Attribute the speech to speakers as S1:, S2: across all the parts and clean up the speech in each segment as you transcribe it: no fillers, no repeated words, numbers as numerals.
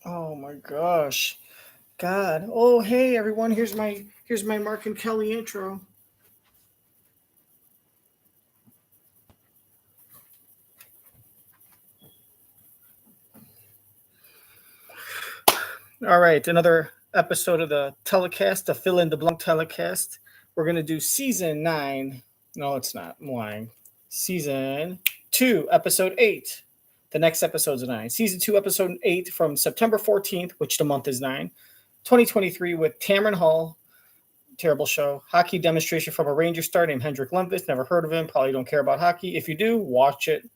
S1: Oh my gosh. God. Oh hey everyone, here's my Mark and Kelly intro. All right, another episode of the telecast, the fill in the blank telecast. We're gonna do season 9. No, it's not. I'm lying. Season 2, episode 8. The next episode's 9. Season 2, episode 8 from September 14th, which the month is 9, 2023, with Tamron Hall. Terrible show. Hockey demonstration from a Ranger star named Henrik Lundqvist. Never heard of him. Probably don't care about hockey. If you do, watch it.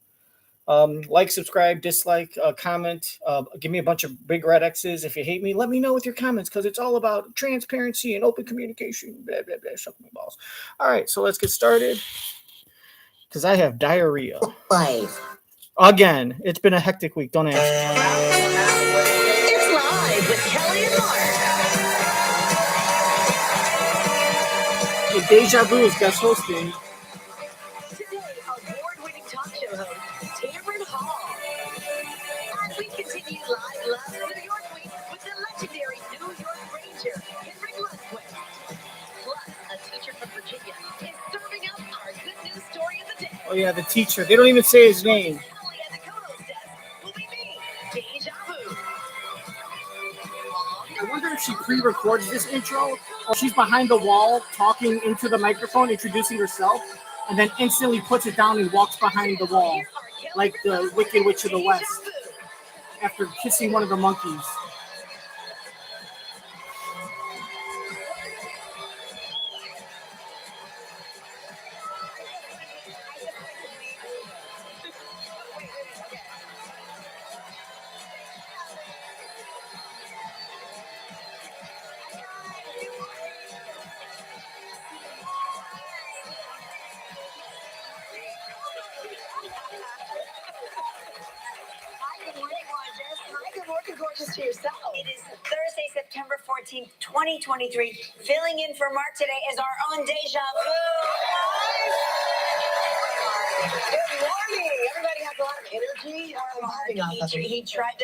S1: Like, subscribe, dislike, comment. Give me a bunch of big red X's. If you hate me, let me know with your comments because it's all about transparency and open communication. Blah, blah, blah. Suck my balls. All right, so let's get started because I have diarrhea.
S2: Live.
S1: Again, it's been a hectic week. Don't ask.
S2: It's live with Kelly and Mark.
S1: And Deja Vu is guest hosting.
S2: Today, award-winning talk show host Tamron Hall. As we continue live from New York Week with the legendary New York Ranger Henrik Lundqvist. Plus, a teacher from Virginia is serving up our good news story of the day.
S1: Oh yeah, the teacher. They don't even say his name.
S2: Kelly at the co-host desk will be me, Deja Vu.
S1: I wonder if she pre-records this intro or she's behind the wall talking into the microphone, introducing herself, and then instantly puts it down and walks behind the wall, like the Wicked Witch of the West, after kissing one of the monkeys.
S2: Gorgeous to yourself. It is Thursday, September 14th, 2023. Filling in for Mark today is our own Deja Vu. Good morning. Everybody has a lot of energy. He tried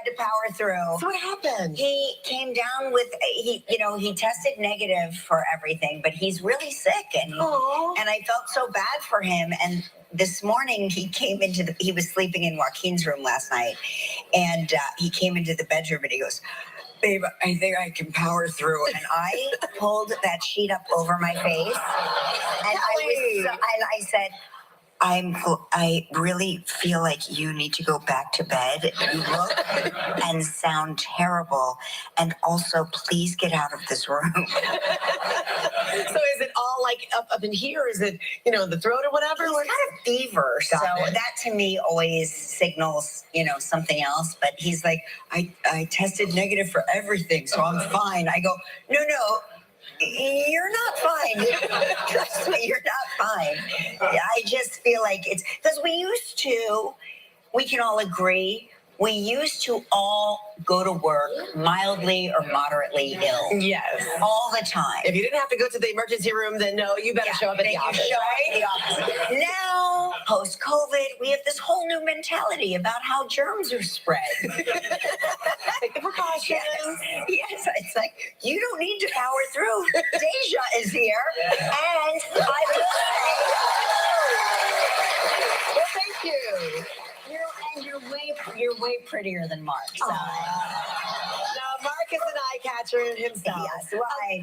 S2: to power through.
S3: So what happened?
S2: He came down with he tested negative for everything, but he's really sick and I felt so bad for him. And this morning he was sleeping in Joaquin's room last night, and he came into the bedroom and he goes, "Babe, I think I can power through." And I pulled that sheet up over my face, and I said, I really feel like you need to go back to bed. You look and sound terrible. And also, please get out of this room.
S3: So is it all like up in here? Is it, the throat or whatever?
S2: He's kind of fever. That to me always signals, something else. But he's like, I tested negative for everything, so I'm fine. I go, no. You're not fine. Trust me, you're not fine. I just feel like it's because we can all agree, we used to all go to work mildly or moderately ill.
S3: Yes.
S2: All the time.
S3: If you didn't have to go to the emergency room, then no, you better show up at the office.
S2: Now, post-COVID, we have this whole new mentality about how germs are spread.
S3: Take the precautions.
S2: Yes, it's like, you don't need to power through. Deja is here, and
S3: Well, thank you.
S2: You're way prettier than Mark. So.
S3: Now, Mark is an eye catcher himself.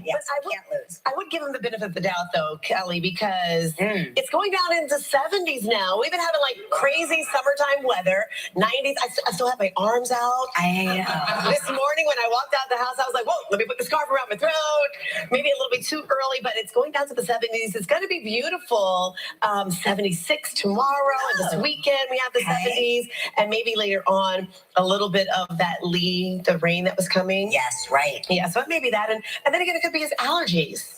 S2: Yes, I can't lose.
S3: I would give him the benefit of the doubt, though, Kelly, because it's going down into 70s now. We've been having like crazy summertime weather, 90s. I still have my arms out.
S2: I know.
S3: This morning when I walked out the house, I was like, whoa, let me put the scarf around my throat. Maybe a little bit too early, but it's going down to the 70s. It's going to be beautiful. 76 tomorrow, and this weekend we have the 70s, and maybe later on a little bit of that the rain that was coming.
S2: Yes, right.
S3: Yeah, so it may be that, and then again, it could be his allergies.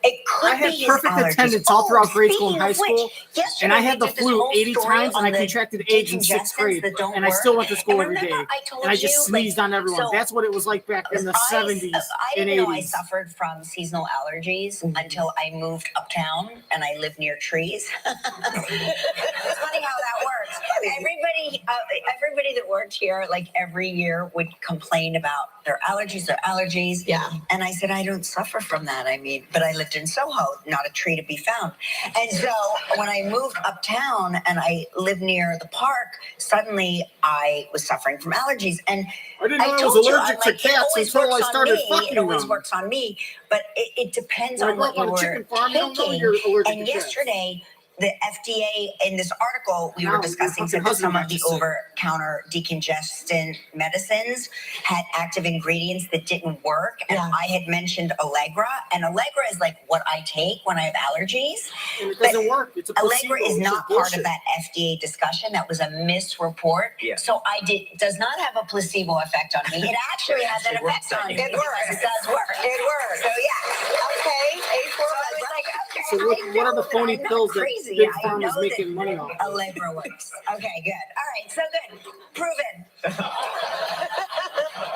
S2: It could
S1: I had
S2: be
S1: perfect
S2: his allergies.
S1: attendance all throughout grade school and high
S2: Speaking of
S1: school,
S2: which, yesterday
S1: and I had
S2: we
S1: the
S2: did this
S1: flu
S2: whole
S1: 80
S2: story
S1: times, and
S2: on
S1: I
S2: the
S1: contracted AIDS in
S2: decongestants
S1: 6th grade,
S2: that don't
S1: and I
S2: work.
S1: still went to school
S2: And
S1: every day.
S2: remember, I told
S1: And I just
S2: you,
S1: sneezed on everyone.
S2: so
S1: That's what it was like back in the 70s
S2: I
S1: and
S2: didn't know I
S1: 80s.
S2: suffered from seasonal allergies until I moved uptown and I live near trees. It's funny how that works. Everybody that worked here, like every year, would complain about their allergies.
S3: Yeah.
S2: And I said, I don't suffer from that. I mean, but I lived in Soho, not a tree to be found. And so when I moved uptown and I lived near the park, suddenly I was suffering from allergies. And
S1: I didn't know I was allergic to cats until I started fucking
S2: It always
S1: them.
S2: works on me, but it depends
S1: When I
S2: on
S1: grew
S2: what
S1: up
S2: you
S1: on a
S2: were
S1: chicken farm, you don't know
S2: taking.
S1: you're allergic
S2: And
S1: to cats.
S2: yesterday, the FDA, in this article we
S1: Now,
S2: were
S1: your
S2: discussing,
S1: fucking
S2: said that
S1: husband
S2: some of
S1: might
S2: the
S1: be sick.
S2: over-counter decongestant medicines had active ingredients that didn't work. And
S3: Yeah.
S2: I had mentioned Allegra, and Allegra is like what I take when I have allergies.
S1: And it doesn't work. It's a placebo.
S2: Allegra is
S1: It's
S2: not
S1: bullshit.
S2: part of that FDA discussion. That was a misreport.
S4: Yeah.
S2: So does not have a placebo effect on me. It actually has an effect on me.
S3: It works.
S2: It does work.
S3: It works.
S2: So yeah.
S3: Okay.
S2: So I was like, okay.
S1: So what are the phony
S2: I'm not
S1: pills that
S2: crazy.
S1: Big
S2: I
S1: Pharma's
S2: know
S1: making
S2: that
S1: money off?
S2: Allegra works. Okay, good. All right, so good. Proven.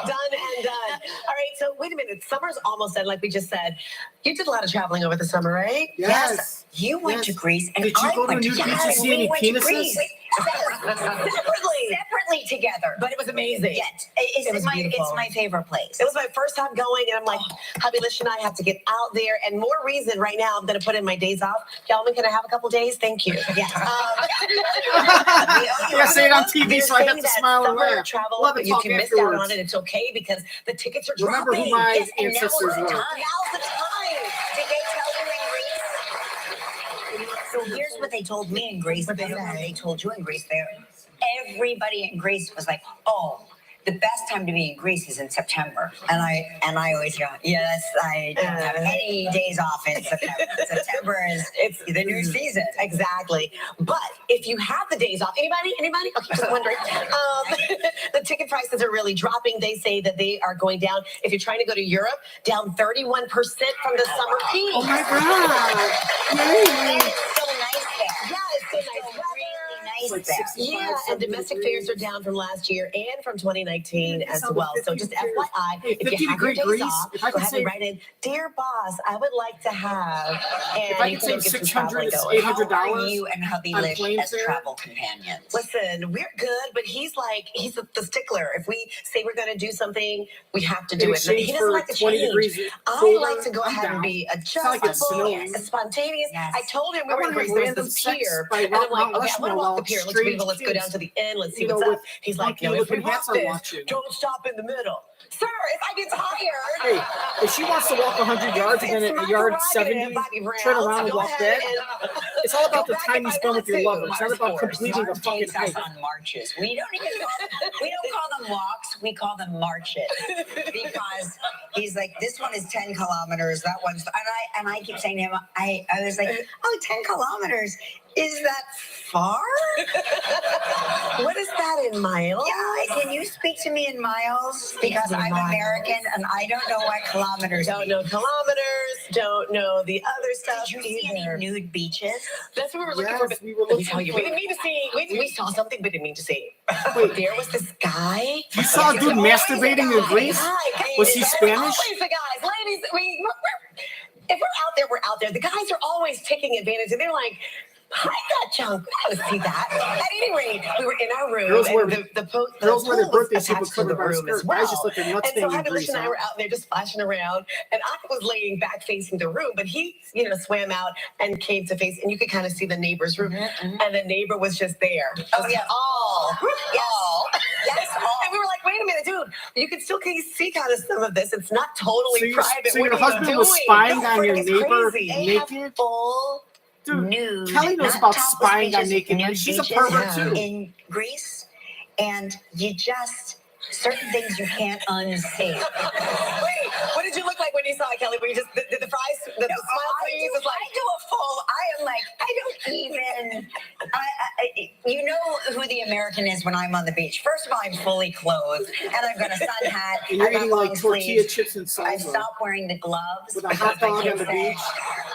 S3: Done and done. All right, so wait a minute. Summer's almost done, like we just said. You did a lot of traveling over the summer, right?
S1: Yes.
S2: You went to
S1: Yes.
S2: Greece, and
S1: Did you
S2: I
S1: go to
S2: went
S1: New
S2: to
S1: Beach and
S2: Greece.
S1: see
S2: We
S1: any
S2: went to
S1: penises?
S2: Greece. Separately together.
S3: But it was amazing.
S2: Yes,
S3: It was beautiful.
S2: it's my favorite place.
S3: It was my first time going, and I'm like, hubby Lish and I have to get out there. And more reason right now, I'm going to put in my days off. Calvin, can I have a couple days? Thank you.
S2: Yes.
S1: Yeah, say it on TV
S3: They're
S1: so I have
S3: saying
S1: to
S3: that
S1: smile and
S3: summer
S1: laugh.
S3: travel,
S1: We'll have a
S3: you
S1: talk
S3: can miss out
S1: afterwards.
S3: on it. It's okay because the tickets are
S1: Remember
S3: dropping.
S1: who my
S2: Yes, and
S1: ancestors
S2: now's the
S1: were.
S2: time.
S3: Now's the time.
S2: Did they tell you in Greece? So here's what they told me in Greece. I don't know if they told you in Greece. Everybody in Greece was like, "Oh, the best time to be in Greece is in September." And I always go, "Yes, I don't have any days off in September. September is the new season."
S3: Exactly. But if you have the days off, anybody? Okay, just wondering. The ticket prices are really dropping. They say that they are going down. If you're trying to go to Europe, down 31% from the summer peak.
S1: Oh my God. Yay.
S2: And it's so nice there.
S3: Yeah, it's so nice
S2: It's
S3: weather.
S2: really nice
S1: Like
S2: there.
S1: 65,
S3: Yeah, and
S1: 70
S3: domestic
S1: degrees.
S3: fares are down from last year and from 2019 as
S1: sounds
S3: well.
S1: like
S3: So
S1: 50
S3: just
S1: degrees.
S3: FYI,
S1: Hey,
S3: if you have your
S1: 50
S3: days
S1: degrees,
S3: off,
S1: if I
S3: go
S1: could
S3: ahead
S1: say-
S3: and write in, "Dear boss, I would like to have," and
S1: If I
S3: you
S1: could
S3: can go
S1: save
S3: get some traveling
S1: $600 to
S3: going.
S2: How
S1: $800
S2: are you and hubby
S1: on
S2: Lish
S1: plane
S2: as
S1: fare?
S2: travel companions?
S3: Listen, we're good, but he's the stickler. If we say we're going to do something, we have to do
S1: In
S3: it.
S1: exchange
S3: He doesn't
S1: for
S3: like to
S1: 20
S3: change.
S1: degrees
S3: I
S1: colder,
S3: like to go
S1: I'm
S3: ahead and
S1: down.
S3: be
S1: It's not like it's
S3: adjustable,
S1: snowing.
S3: spontaneous.
S2: Yes.
S3: I told him we
S1: I
S3: were
S1: wanna
S3: in Greece.
S1: have
S3: There was
S1: random
S3: this
S1: sex
S3: pier,
S1: by
S3: and I'm like,
S1: Mount
S3: okay, I want
S1: Rushmore
S3: to walk the
S1: while
S3: pier. It looks
S1: strange
S3: beautiful. Let's go down
S1: kids,
S3: to the end. Let's see
S1: you know,
S3: what's up.
S1: with
S3: He's like,
S1: funky
S3: no, if we
S1: looking
S3: walk
S1: hats are
S3: this,
S1: watching.
S3: don't stop in the middle. Sir, if I get tired.
S1: Hey, if she wants to walk 100 yards and then
S3: It's
S1: at
S3: my
S1: yard
S3: prerogative,
S1: 70,
S3: Bobby Brown,
S1: turn around
S3: so
S1: and
S3: go
S1: walk
S3: ahead
S1: back.
S3: and
S1: It's all about
S3: go
S1: the
S3: back
S1: time
S3: if
S1: you
S3: I
S1: spend with your
S3: want
S1: lover.
S3: to.
S1: It's not about completing a
S2: Mark
S1: fucking
S2: takes us
S1: hike.
S2: on marches. We don't call them walks. We call them marches because he's like, this one is 10 kilometers. That one's and I keep saying to him, I was like, oh, 10 kilometers. Is that far?
S3: What is that in miles?
S2: Yeah, can you speak to me in miles? Because I'm American and I don't know what kilometers
S3: Don't
S2: mean.
S3: know kilometers, don't know the other stuff
S2: Did you see any
S3: either.
S2: nude beaches?
S3: That's what we were looking for.
S1: Yes,
S3: But
S1: we were
S3: let me
S1: looking
S3: tell you,
S1: for-
S3: we didn't mean to see. We saw something, but didn't mean to see.
S1: Wait.
S3: There was this guy.
S1: You saw a dude masturbating in Greece? Was he Spanish?
S3: Always the guys, ladies. If we're out there, we're out there. The guys are always taking advantage, and they're like, hide that junk. I don't see that. At any rate, we were in our room.
S1: Girls
S3: and
S1: wear-
S3: the
S1: girls wear their
S3: pool was
S1: birthday suit
S3: attached to the
S1: covered by a
S3: room as
S1: skirt.
S3: well.
S1: Guys just let their nuts
S3: And so
S1: hang in
S3: Heather
S1: Greece,
S3: and I
S1: huh?
S3: were out there just splashing around, and I was laying back facing the room, but he, swam out and came to face, and you could kind of see the neighbor's room, and the neighbor was just there.
S2: Oh, yeah.
S3: All.
S2: Yes, all.
S3: And we were like, wait a minute, dude, you can still see kind of some of this. It's not totally private.
S1: So
S3: What
S1: your
S3: are you
S1: husband was
S3: doing?
S1: spying
S3: No,
S1: on your
S3: it's
S1: neighbor
S3: crazy.
S2: They have
S1: naked?
S2: full
S1: Dude,
S2: nude.
S1: Kelly knows
S2: not
S1: about
S2: topless
S1: spying on
S2: beaches,
S1: naked men.
S2: nude
S1: She's a
S2: beaches
S1: pervert
S3: Yeah.
S1: too.
S2: in Greece, and you just certain things you can't unsee.
S3: Wait, what did you look like when you saw it, Kelly? Were you just did the fries, the smile please? It's like,
S2: I do a full. I am like, I don't even. You know who the American is when I'm on the beach. First of all, I'm fully clothed, and I've got a sun hat.
S1: And you're
S2: I've got
S1: eating
S2: long
S1: like tortilla
S2: sleeves.
S1: chips and
S2: I
S1: salsa.
S2: stopped wearing the gloves
S1: With a
S2: because
S1: hot
S2: my
S1: dog on
S2: kids
S1: the
S2: said,
S1: beach.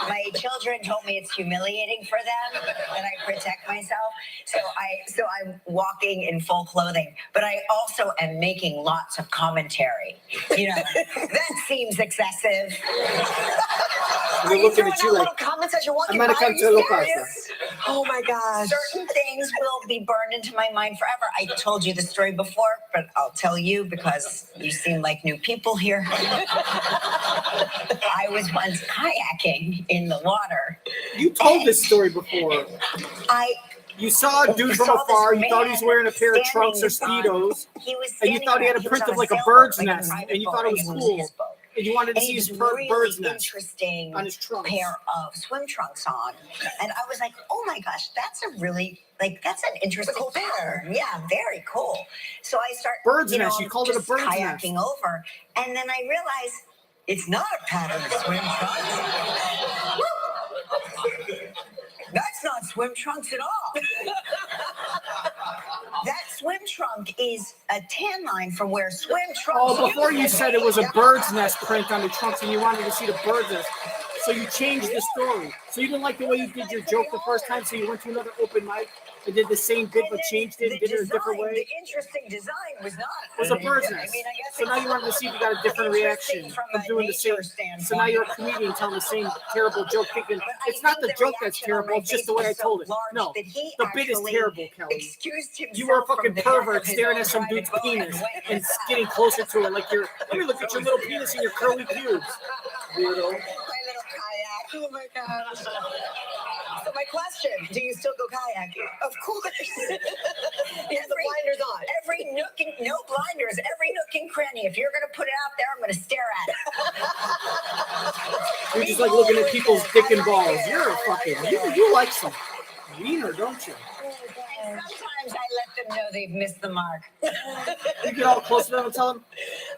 S2: my children told me it's humiliating for them that I protect myself. So I'm walking in full clothing, but I also am making lots of commentary. That seems excessive.
S1: They're looking at you like,
S3: little comments as you're walking
S1: I'm
S3: by.
S1: gonna
S3: Are
S1: come
S3: you
S1: to look
S3: serious? Oh my gosh.
S2: Certain things will be burned into my mind forever. I told you the story before, but I'll tell you because you seem like new people here. I was once kayaking in the water.
S1: You told this story before. You saw a dude from afar. You thought he was wearing a pair of trunks or Speedos. And you thought he had a print of like a bird's nest. And you thought it was cool. And you wanted to see his bird's nest
S2: interesting
S1: on his trunks.
S2: Pair of swim trunks on. And I was like, oh my gosh, that's a really, that's an interesting pattern. Yeah, very cool. So I start,
S1: bird's nest. You called it a bird's nest.
S2: Kayaking over. And then I realized it's not a pattern of swim trunks. That's not swim trunks at all. That swim trunk is a tan line from where swim trunks.
S1: Oh, before you said it was a bird's nest print on the trunks and you wanted to see the bird's nest. So you changed the story. So you didn't like the way you did your joke the first time, so you went to another open mic and did the same bit but changed it and did it a different way.
S2: The interesting design was not.
S1: It was a bird's nest. So now you wanted to see if you got a different reaction from doing the same. So now you're a comedian telling the same terrible joke, thinking it's not the joke that's terrible, it's just the way I told it. No, the bit is terrible, Kelly. You were a fucking pervert staring at some dude's penis and getting closer to it like you're, let me look at your little penis and your curly pubes. Weirdo.
S2: Oh my gosh.
S3: So my question, do you still go kayaking?
S2: Of course.
S3: You have the blinders on.
S2: Every nook and, no blinders, every nook and cranny. If you're going to put it out there, I'm going to stare at it.
S1: You're just like looking at people's dick and balls. You're a fucking, you like some wiener, don't you?
S2: And sometimes I let them know they've missed the mark.
S1: You get all close to them and tell them.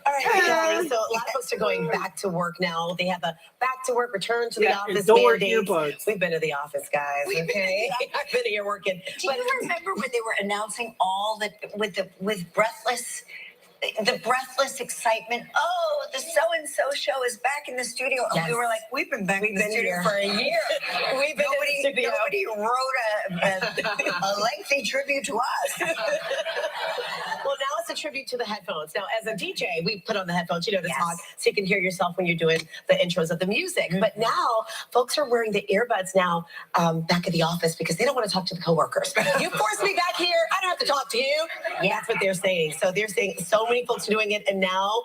S3: All right, guys, so a lot of folks are going back to work now. They have a back to work, return to the office
S1: don't wear
S3: mandate.
S1: earbuds.
S3: We've been to the office, guys. Okay, I've been here working.
S2: Do you remember when they were announcing all that with breathless excitement? Oh, the so-and-so show is back in the studio.
S3: Yes.
S2: And we were like, we've been back in the studio for a year.
S3: We've been in the studio.
S2: Nobody wrote a lengthy tribute to us.
S3: Well, now it's a tribute to the headphones. Now, as a DJ, we put on the headphones, to talk, so you can hear yourself when you're doing the intros of the music. Mm-hmm. But now, folks are wearing the earbuds now back at the office because they don't want to talk to the coworkers. You forced me back here. I don't have to talk to you. Yeah, that's what they're saying. So they're saying so many folks are doing it, and now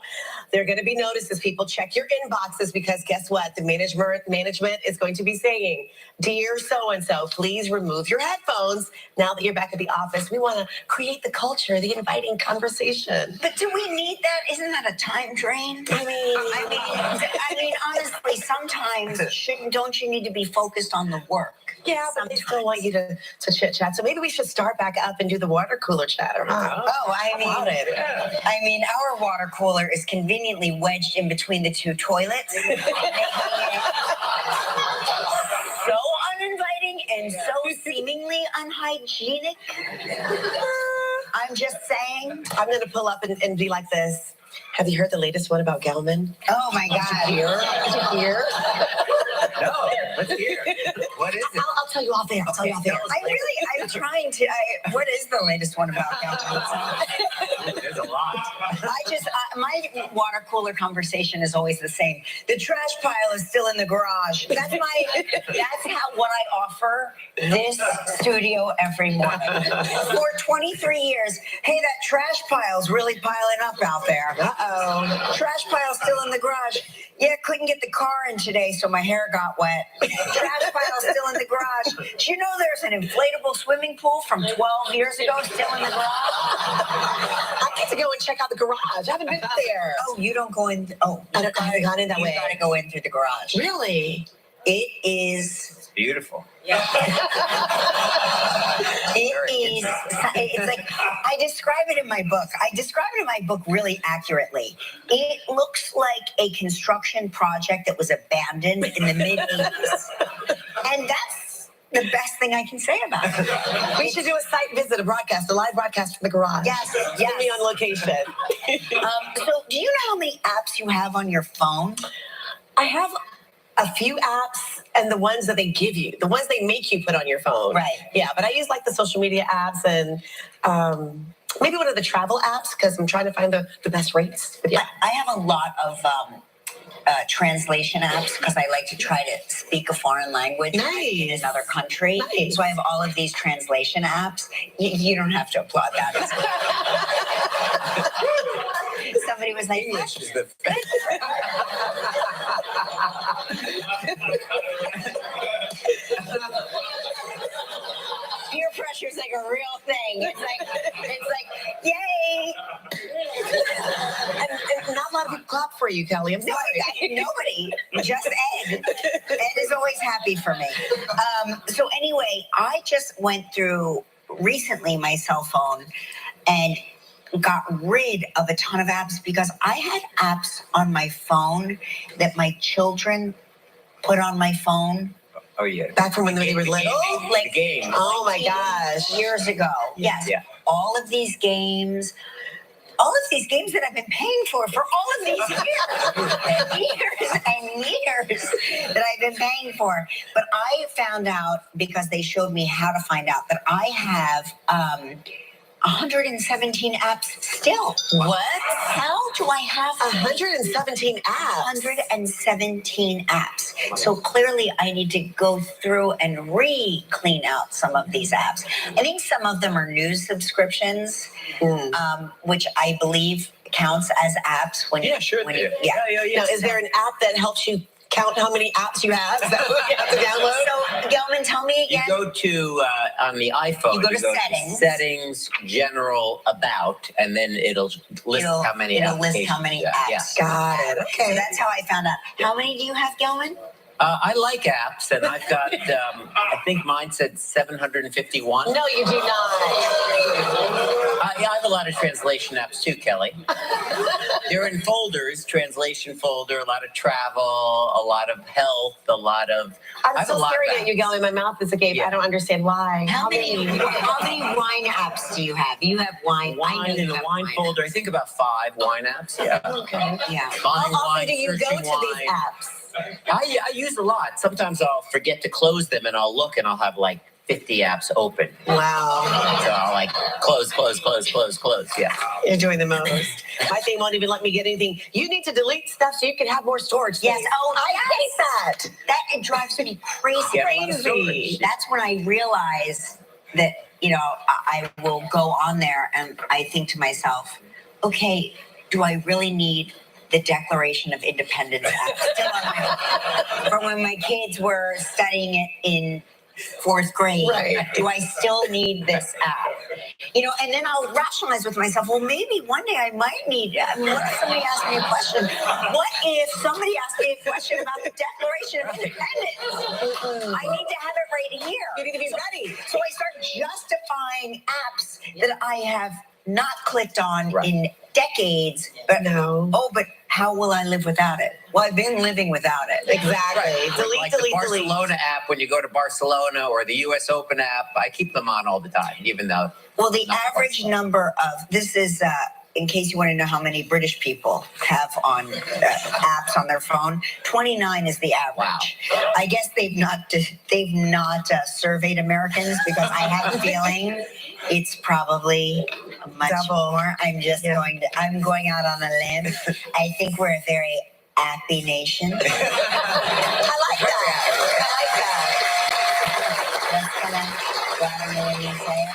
S3: they're going to be noticed as people check your inboxes because guess what? The management is going to be saying, dear so-and-so, please remove your headphones now that you're back at the office. We want to create the culture, the inviting conversation.
S2: But do we need that? Isn't that a time drain? I mean, honestly, sometimes don't you need to be focused on the work?
S3: Yeah, but they still want you to chit chat. So maybe we should start back up and do the water cooler chatter. Huh?
S2: I mean, our water cooler is conveniently wedged in between the two toilets, making it so uninviting and so seemingly unhygienic. I'm just saying.
S3: I'm going to pull up and be like this. Have you heard the latest one about Gelman?
S2: Oh my God!
S3: Did you hear?
S4: No, let's hear. What is it?
S3: I'll tell you off there.
S2: I'm trying to. What is the latest one about Gelman?
S4: There's a lot.
S2: My water cooler conversation is always the same. The trash pile is still in the garage. That's what I offer this studio every morning. For 23 years, hey, that trash pile's really piling up out there. Uh-oh. Trash pile's still in the garage. Yeah, couldn't get the car in today, so my hair got wet. Trash pile's still in the garage. Do you know there's an inflatable swimming pool from 12 years ago still in the garage?
S3: I get to go and check out the garage. I haven't been there.
S2: Oh, you don't go in.
S3: I haven't gone in that way.
S2: You gotta go in through the garage.
S3: Really?
S2: It is.
S4: It's beautiful.
S2: Yeah. It's like, I describe it in my book. I describe it in my book really accurately. It looks like a construction project that was abandoned in the mid-80s. And that's the best thing I can say about it.
S3: We should do a site visit, a live broadcast from the garage.
S2: Yes.
S3: Get me on location.
S2: So do you know how many apps you have on your phone?
S3: I have a few apps, and the ones that they give you, the ones they make you put on your phone.
S2: Right.
S3: Yeah, but I use like the social media apps and maybe one of the travel apps because I'm trying to find the best rates. But yeah.
S2: I have a lot of translation apps because I like to try to speak a foreign language in another country.
S3: Nice.
S2: So I have all of these translation apps. You don't have to applaud that. Somebody was like,
S4: English is the
S2: peer pressure is like a real thing. It's like, yay!
S3: And not a lot of people clap for you, Kelly. I'm
S2: No,
S3: sorry.
S2: nobody. Just Ed. Ed is always happy for me. So anyway, I just went through recently my cell phone and got rid of a ton of apps because I had apps on my phone that my children put on my phone.
S4: Oh yeah.
S3: Back from when they were little?
S2: Like
S4: the game.
S3: Oh my gosh.
S2: years ago. Yes.
S4: Yeah.
S2: All of these games that I've been paying for all of these years and years that I've been paying for. But I found out because they showed me how to find out that I have 117 apps still.
S3: What?
S2: How do I have
S3: 117 apps.
S2: 117 apps. So clearly I need to go through and clean out some of these apps. I think some of them are news subscriptions, which I believe counts as apps when
S4: Yeah, sure.
S2: when
S4: Yeah.
S3: Now, is there an app that helps you count how many apps you have? Is that what you have to download?
S2: So Gelman, tell me
S5: You
S2: again.
S5: go to on the iPhone.
S2: You go to settings.
S5: Settings, general, about, and then it'll list how many.
S2: It'll list how many
S5: applications you have.
S2: apps.
S3: Got it.
S2: So
S3: Okay.
S2: that's how I found out. How many do you have, Gelman?
S5: I like apps, and I've got. I think mine said 751.
S3: No, you do not.
S5: I have a lot of translation apps too, Kelly. They're in folders: translation folder, a lot of travel, a lot of health, a lot of. I
S3: I'm
S5: have a
S3: so
S5: lot of
S3: staring at you,
S5: apps.
S3: Gelly. My mouth is agape.
S5: Yeah.
S3: I don't understand why.
S2: How many wine apps do you have? You have wine. I know
S5: Wine in
S2: you
S5: the
S2: have
S5: wine folder. I think about 5 wine apps. Yeah.
S3: Okay.
S2: Yeah.
S3: How
S5: Buying
S3: often
S5: wine,
S3: do you go
S5: searching
S3: to these
S5: wine.
S3: apps?
S5: I use a lot. Sometimes I'll forget to close them, and I'll look, and I'll have like 50 apps open.
S3: Wow.
S5: So I'll like close. Yeah.
S3: You're doing the most. My thing won't even let me get anything. You need to delete stuff so you can have more storage space.
S2: Yes. Oh,
S3: I
S2: yes.
S3: hate that.
S2: That it drives me crazy.
S5: Yeah, a lot of storage.
S2: That's when I realize that, I will go on there and I think to myself, okay, do I really need the Declaration of Independence app still on my phone? From when my kids were studying it in 4th grade.
S3: Right.
S2: Do I still need this app? And then I'll rationalize with myself, well, maybe one day I might need it. What if somebody asked me a question? What if somebody asked me a question about the Declaration of Independence? I need to have it right here.
S3: You need to be ready.
S2: So I start justifying apps that I have not clicked on
S5: Right.
S2: in decades. But but how will I live without it? Well, I've been living without it.
S3: Exactly. Delete,
S5: Like
S3: delete,
S5: the
S3: delete.
S5: Barcelona app, when you go to Barcelona, or the US Open app, I keep them on all the time, even though.
S2: Well, the
S5: Not
S2: average number of this is in case you want to know how many British people have on apps on their phone. 29 is the average.
S5: Wow.
S2: I guess they've not surveyed Americans because I have a feeling it's probably much more. I'm going out on a limb. I think we're a very appy nation. I like that. That's gonna when you say it.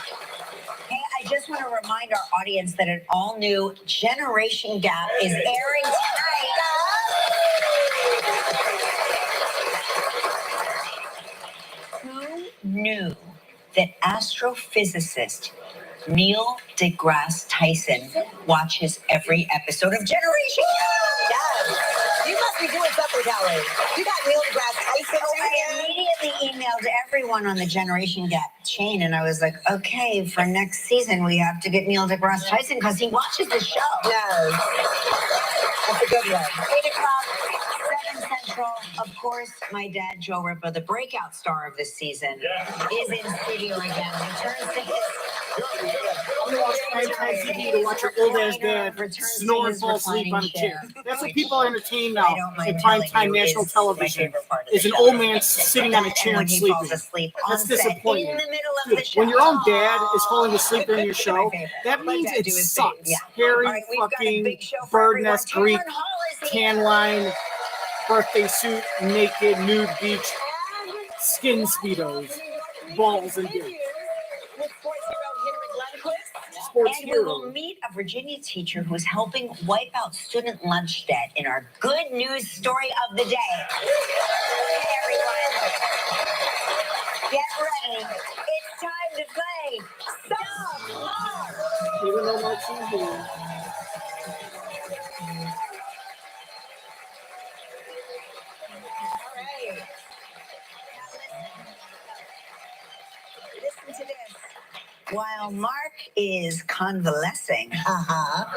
S2: Hey, I just want to remind our audience that an all-new Generation Gap is airing tonight. Who knew that astrophysicist Neil deGrasse Tyson watches every episode of Generation Gap?
S3: Yes. You must be doing something, Kelly. You got Neil deGrasse Tyson.
S2: So I immediately emailed everyone on the Generation Gap chain, and I was like, okay, for next season, we have to get Neil deGrasse Tyson because he watches the show.
S3: Yes. That's a good one.
S2: 8 o'clock, 7 Central. Of course, my dad, Joe Ripa, the breakout star of this season, is in studio again. Returns to his...
S1: I'm gonna watch primetime TV to watch your old ass dad snore and fall asleep on a chair. That's what people entertain now in primetime national television. Is an old man sitting on a chair and sleeping. That's disappointing.
S2: In the middle of the show.
S1: When your own dad is falling asleep during your show, that means it sucks.
S2: Yeah.
S1: Harry
S2: All right, we've got a
S1: fucking
S2: big show for
S1: Bird
S2: everyone.
S1: Nest Greek
S2: Tamron Hall is
S1: can
S2: here.
S1: line. birthday suit, naked, nude beach, skin speedos, balls and dicks.
S3: With sports hero Henrik Lundqvist.
S1: Sports
S2: And we will
S1: hero.
S2: meet a Virginia teacher who's helping wipe out student lunch debt in our good news story of the day. Okay, everyone. Get ready. It's time to play Some More.
S1: Even though my TV.
S2: All right. Now listen to this. While Mark is convalescing,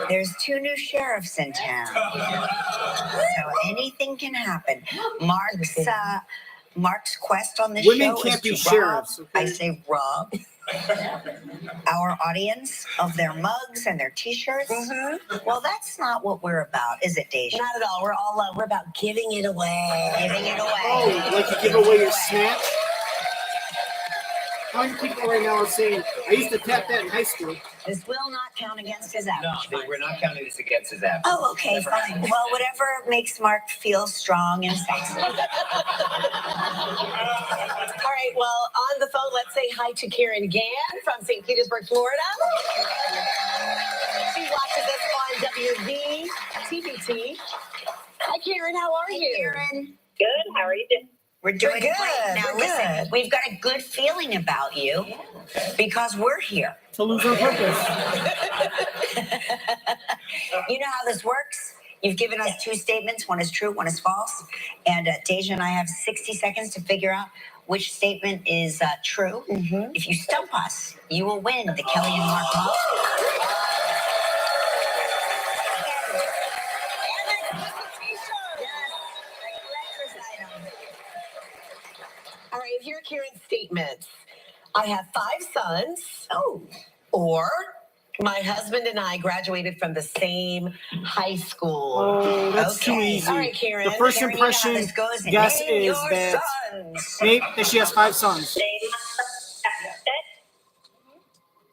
S2: there's 2 new sheriffs in town. So anything can happen. Mark's quest on this
S1: Women
S2: show
S1: can't
S2: is
S1: be
S2: to
S1: sheriffs,
S2: rob,
S1: okay?
S2: I say rob, our audience of their mugs and their T-shirts. Well, that's not what we're about, is it, Deja?
S3: Not at all. We're about giving it away.
S2: Giving it away.
S1: Oh, like you give away your snatch? How many people right now are saying, I used to tap that in high school?
S2: This will not count against his
S5: No,
S2: average.
S5: we're not counting this against his average.
S2: Oh, okay, fine. Well, whatever makes Mark feel strong and sexy.
S3: All right. Well, on the phone, let's say hi to Karen Gann from St. Petersburg, Florida. She watches us on WV TBT. Hi, Karen. How are you?
S2: Karen,
S6: Good. How are you doing?
S2: we're doing
S3: We're good,
S2: great. Now,
S3: we're
S2: listen,
S3: good.
S2: we've got a good feeling about you because we're here.
S1: To lose on purpose.
S2: You know how this works? You've given us 2 statements. One is true, one is false. And Deja and I have 60 seconds to figure out which statement is true. If you stump us, you will win the Kelly and Mark mug.
S3: All right, here are Karen's statements. I have 5 sons.
S2: Oh,
S3: Or my husband and I graduated from the same high school.
S1: Oh, that's too
S2: Okay.
S1: easy.
S3: All right, Karen.
S1: The first
S2: Karen, you know how
S1: impression,
S2: this goes.
S1: guess
S2: Name
S1: is
S2: your
S1: that
S2: sons.
S1: Nate, that she has 5 sons.
S6: Name.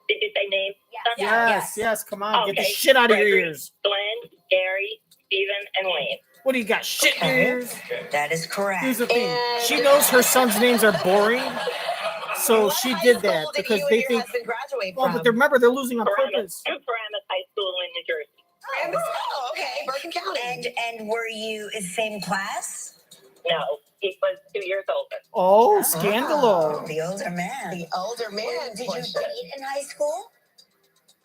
S6: Did you say name?
S1: Yes, yes, come on, get the
S6: Okay.
S1: shit out of your
S6: Gregory,
S1: ears.
S6: Glenn, Gary, Stephen, and Wayne.
S1: What do you got? Shit in your
S3: Okay.
S1: ears?
S2: That is correct.
S1: Here's the thing.
S3: And-
S1: She knows her sons' names are boring, so
S3: What
S1: she
S3: high
S1: did
S3: school
S1: that
S3: did
S1: because
S3: you
S1: they
S3: and your
S1: think.
S3: husband graduate
S1: Well,
S3: from?
S1: but remember, they're losing on purpose.
S6: Paramus High School in New Jersey.
S3: Oh, okay, Bergen County.
S2: And were you in the same class?
S6: No, he was 2 years older.
S1: Oh, scandalo.
S2: The older man.
S3: The older man.
S2: Did you
S3: portion.
S2: date in high school?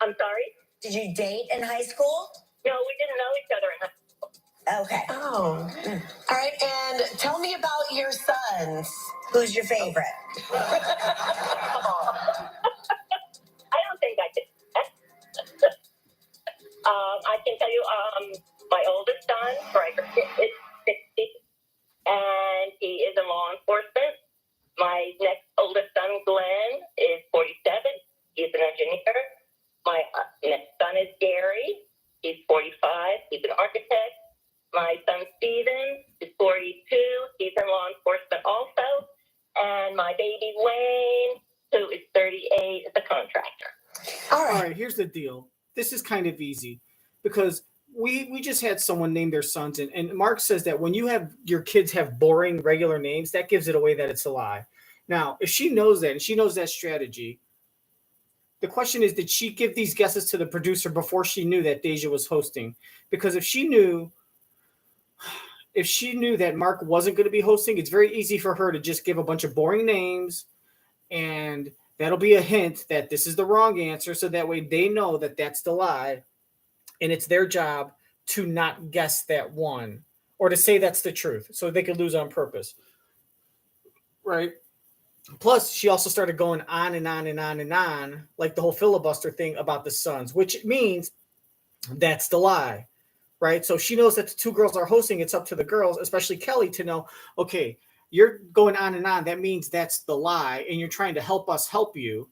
S6: I'm sorry?
S2: Did you date in high school?
S6: No, we didn't know each other in high school.
S2: Okay.
S3: Oh. All right, and tell me about your sons.
S2: Who's your favorite?
S6: I don't think I did that. I can tell you, my oldest son, Gregory, is 60, and he is in law enforcement. My next oldest son, Glenn, is 47. He's an engineer. My next son is Gary. He's 45. He's an architect. My son, Stephen, is 42. He's in law enforcement also. And my baby, Wayne, who is 38, is a contractor.
S3: All
S1: All
S3: right.
S1: right, here's the deal. This is kind of easy because we just had someone name their sons, and Mark says that when you have your kids have boring regular names, that gives it away that it's a lie. Now, if she knows that and she knows that strategy, the question is, did she give these guesses to the producer before she knew that Deja was hosting? Because if she knew that Mark wasn't going to be hosting, it's very easy for her to just give a bunch of boring names, and that'll be a hint that this is the wrong answer, so that way they know that that's the lie, and it's their job to not guess that one or to say that's the truth, so they could lose on purpose. Right? Plus, she also started going on and on and on and on, like the whole filibuster thing about the sons, which means that's the lie. Right? So she knows that the 2 girls are hosting. It's up to the girls, especially Kelly, to know, okay, you're going on and on. That means that's the lie, and you're trying to help us help you.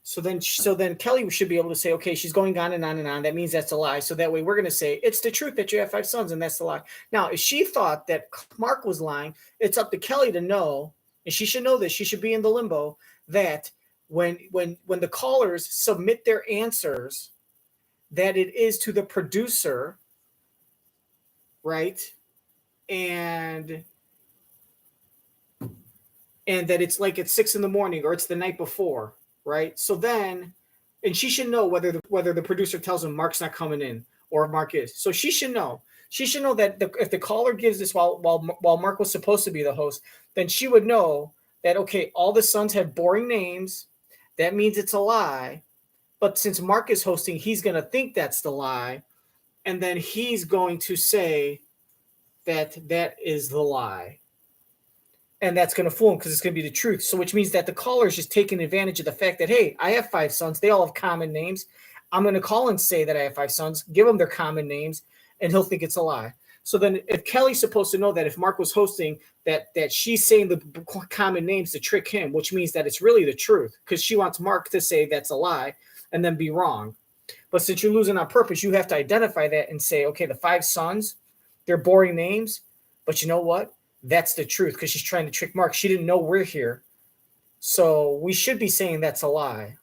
S1: So then Kelly should be able to say, okay, she's going on and on and on. That means that's a lie. So that way we're going to say it's the truth that you have 5 sons, and that's the lie. Now, if she thought that Mark was lying, it's up to Kelly to know, and she should know this. She should be in the limbo that when the callers submit their answers, that it is to the producer, right? And that it's like it's 6 a.m. or it's the night before. Right. So then, and she should know whether the producer tells him Mark's not coming in or Mark is. So she should know. She should know that if the caller gives this while Mark was supposed to be the host, then she would know that, okay, all the sons have boring names. That means it's a lie. But since Mark is hosting, he's going to think that's the lie. And then he's going to say that is the lie. And that's going to fool him because it's going to be the truth. So which means that the caller is just taking advantage of the fact that, hey, I have 5 sons. They all have common names. I'm going to call and say that I have 5 sons, give them their common names, and he'll think it's a lie. So then if Kelly's supposed to know that if Mark was hosting, that she's saying the common names to trick him, which means that it's really the truth because she wants Mark to say that's a lie and then be wrong. But since you're losing on purpose, you have to identify that and say, okay, the 5 sons, they're boring names, but you know what? That's the truth because she's trying to trick Mark. She didn't know we're here. So we should be saying that's a lie.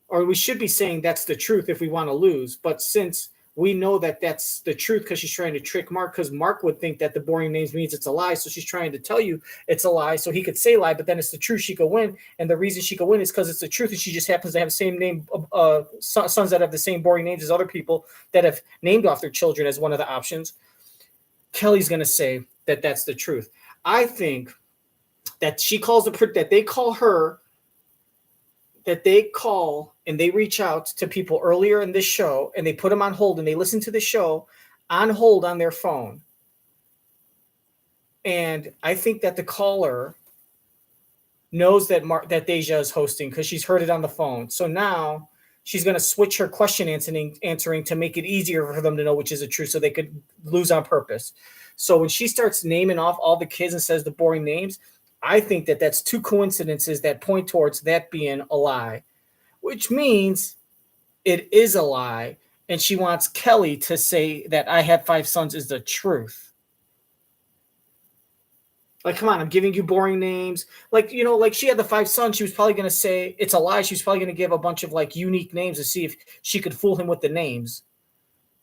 S1: Or we should be saying that's the truth if we want to lose. But since we know that that's the truth because she's trying to trick Mark, because Mark would think that the boring names means it's a lie. So she's trying to tell you it's a lie so he could say lie, but then it's the truth, she could win. And the reason she could win is because it's the truth and she just happens to have the same name, sons that have the same boring names as other people that have named off their children as one of the options. Kelly's going to say that that's the truth. I think that she calls that they call her, that they call and they reach out to people earlier in this show and they put them on hold and they listen to the show on hold on their phone. And I think that the caller knows that Deja is hosting because she's heard it on the phone. So now she's going to switch her question answering to make it easier for them to know which is the truth so they could lose on purpose. So when she starts naming off all the kids and says the boring names, I think that that's 2 coincidences that point towards that being a lie, which means it is a lie. And she wants Kelly to say that I have 5 sons is the truth. Like, come on, I'm giving you boring names. Like, you know, like she had the 5 sons. She was probably going to say it's a lie. She was probably going to give a bunch of like unique names to see if she could fool him with the names.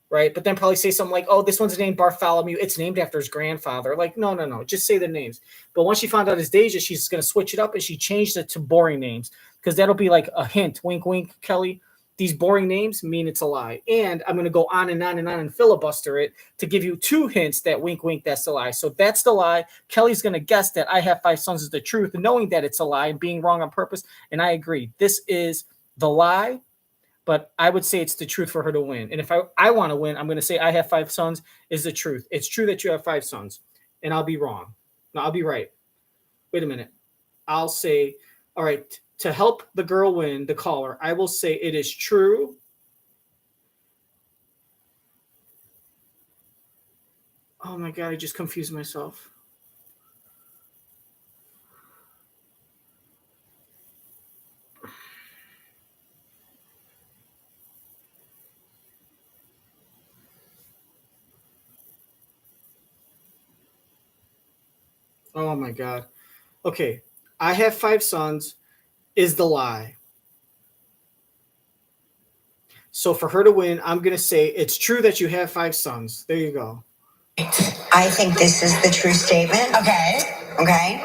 S1: Right. But then probably say something like, oh, this one's named Bartholomew. It's named after his grandfather. Like, no. Just say the names. But once she found out it's Deja, she's going to switch it up and she changed it to boring names because that'll be like a hint. Wink, wink, Kelly. These boring names mean it's a lie. And I'm going to go on and on and on and filibuster it to give you 2 hints that wink, wink, that's the lie. So that's the lie. Kelly's going to guess that I have 5 sons is the truth, knowing that it's a lie and being wrong on purpose. And I agree. This is the lie. But I would say it's the truth for her to win. And if I want to win, I'm going to say I have 5 sons is the truth. It's true that you have 5 sons. And I'll be wrong. No, I'll be right. Wait a minute. I'll say, all right, to help the girl win, the caller, I will say it is true. Oh my God, I just confused myself. Oh my God. Okay. I have 5 sons is the lie. So for her to win, I'm going to say it's true that you have 5 sons. There you go.
S2: I think this is the true statement. Okay.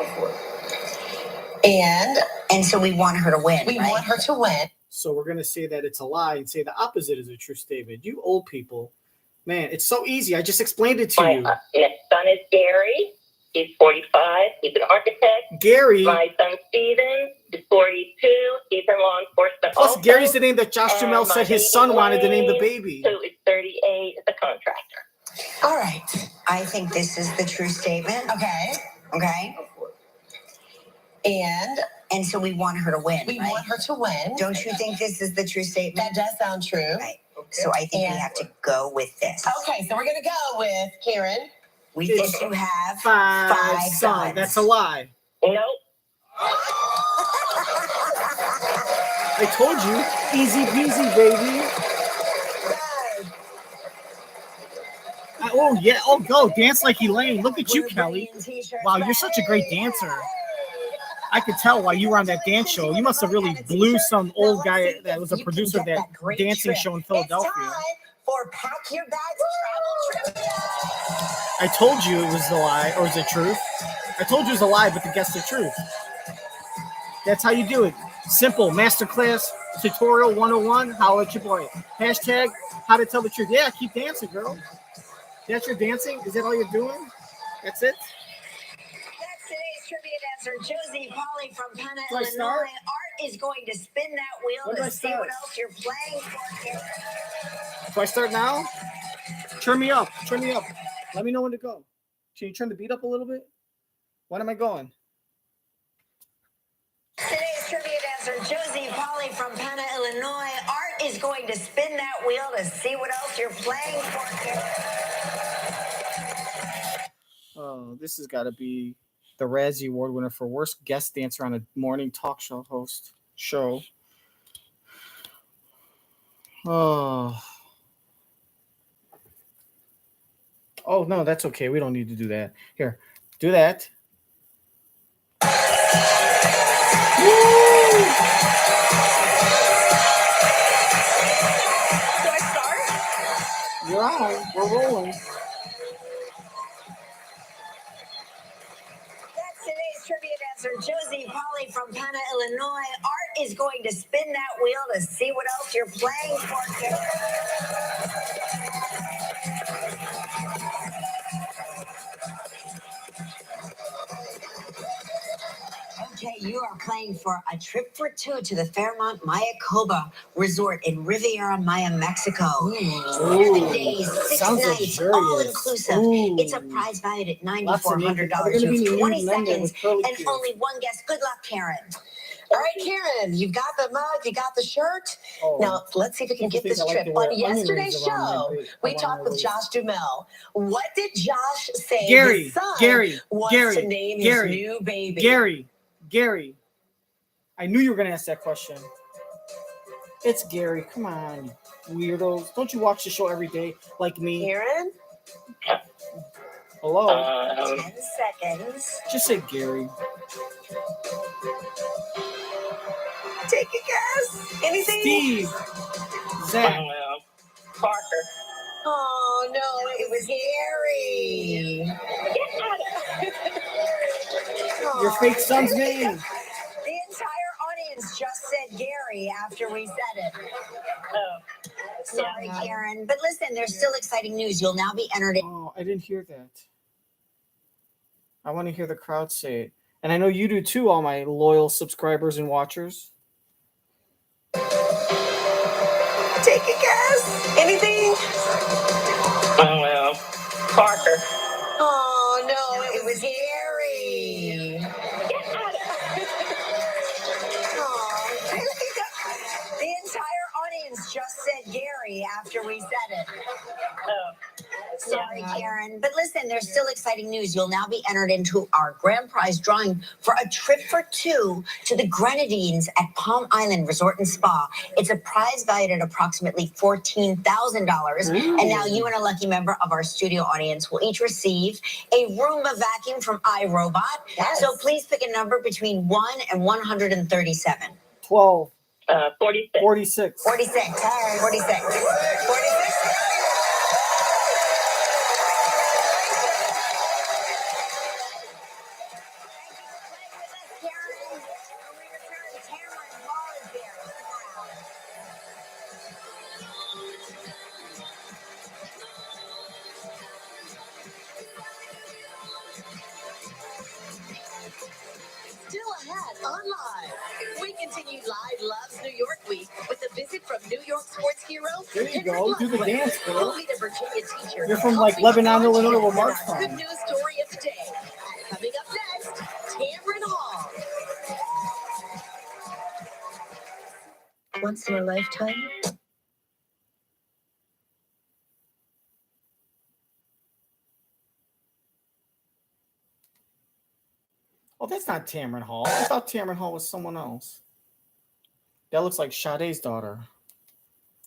S2: And so we want her to win. We want her to win.
S1: So we're going to say that it's a lie and say the opposite is a true statement. You old people, man, it's so easy. I just explained it to you.
S6: My next son is Gary. He's 45. He's an architect.
S1: Gary.
S6: My son Steven is 42. He's in law enforcement.
S1: Plus,
S6: also.
S1: Gary's the name that Josh Jamel said his son wanted to name the baby.
S6: Who is 38, is a contractor.
S2: All right. I think this is the true statement. Okay. And so we want her to win. We want her to win. Don't you think this is the true statement? That does sound true. Right. Okay. So I think we have to go with this. Okay, so we're going to go with Karen. We think you have 5 sons.
S1: That's a lie.
S6: Nope.
S1: I told you, easy peasy, baby. Oh yeah, oh go dance like Elaine. Look at you, Kelly. Wow, you're such a great dancer. I could tell why you were on that dance show. You must have really blew some old guy that was a producer of that dancing show in Philadelphia.
S2: For Pack Your Bags Travel Trivia.
S1: I told you it was a lie, or is it truth? I told you it was a lie, but to guess the truth. That's how you do it. Simple. Masterclass tutorial 101. Holla at your boy. Hashtag how to tell the truth. Yeah, keep dancing, girl. That's your dancing? Is that all you're doing? That's it?
S2: That's today's trivia dancer, Josie Polly from Pana,
S1: Do I
S2: Illinois.
S1: start?
S2: Art is going to spin that wheel
S1: When do I
S2: to see
S1: start?
S2: what else you're playing for here.
S1: Do I start now? Turn me up. Turn me up. Let me know when to go. Can you turn the beat up a little bit? When am I going?
S2: Today's trivia dancer, Josie Polly from Pana, Illinois. Art is going to spin that wheel to see what else you're playing for here.
S1: Oh, this has got to be the Razzie Award winner for worst guest dancer on a morning talk show host show. Oh. Oh, no, that's okay. We don't need to do that. Here, do that. Woo!
S3: Do I start?
S1: You're on. We're rolling.
S2: That's today's trivia dancer, Josie Polly from Pana, Illinois. Art is going to spin that wheel to see what else you're playing for here. Okay, you are playing for a trip for two to the Fairmont Mayacoba Resort in Riviera Maya, Mexico. 7 days, 6
S1: Sounds
S2: nights,
S1: luxurious.
S2: all inclusive.
S1: Ooh.
S2: It's a prize valued at
S1: Lots of naked-
S2: $9,400.
S1: Are there
S2: You
S1: gonna be
S2: have 20
S1: nude men there
S2: seconds
S1: with curly
S2: and
S1: kids?
S2: only one guess. Good luck, Karen.
S3: All right, Karen, you've got the mug, you got the shirt.
S1: Oh.
S3: Now, let's see if we can get this
S1: I like
S3: trip.
S1: to wear
S3: On yesterday's
S1: onions around
S3: show,
S1: my-
S3: we
S1: around
S3: talked
S1: my
S3: with
S1: waist.
S3: Josh Duhamel. What did Josh say
S1: Gary,
S3: his son
S1: Gary,
S3: was
S1: Gary,
S3: to name
S1: Gary,
S3: his new baby?
S1: Gary. I knew you were going to ask that question. It's Gary. Come on, weirdos. Don't you watch the show every day like me?
S3: Karen?
S1: Hello?
S2: 10 seconds.
S1: Just say Gary.
S3: Take a guess. Anything?
S1: Steve. Zach.
S6: Parker.
S3: Oh, no, it was Gary.
S1: Your fake son's name.
S2: The entire audience just said Gary after we said it.
S6: Oh,
S2: Sorry,
S1: Yeah.
S2: Karen. But listen, there's still exciting news. You'll now be entered in.
S1: Oh, I didn't hear that. I want to hear the crowd say it. And I know you do too, all my loyal subscribers and watchers.
S3: Take a guess. Anything?
S6: Parker.
S3: Oh, no, it was Gary.
S2: The entire audience just said Gary after we said it.
S6: Oh,
S2: Sorry, Karen. But listen, there's still exciting news. You'll now be entered into our grand prize drawing for a trip for two to the Grenadines at Palm Island Resort and Spa. It's a prize valued at approximately $14,000. And now you and a lucky member of our studio audience will each receive a Roomba vacuum from iRobot.
S3: Yes.
S2: So please pick a number between 1 and 137.
S1: 12.
S6: 46.
S1: 46.
S2: 46. 46. 46. Tamron Hall is there.
S3: Still ahead on Live. We continue Live Loves New York Week with a visit from New York sports hero
S1: There you
S3: Henrik
S1: go. Do the
S3: Lundqvist.
S1: dance, girl.
S3: He'll meet a Virginia teacher.
S1: You're from, like,
S3: helping
S1: Lebanon,
S3: college
S1: Illinois, where
S3: kids
S1: Mark's
S3: in our
S1: from.
S3: Good news story of the day. And coming up next, Tamron Hall. Once in a lifetime.
S1: Oh, that's not Tamron Hall. I thought Tamron Hall was someone else. That looks like Sade's daughter.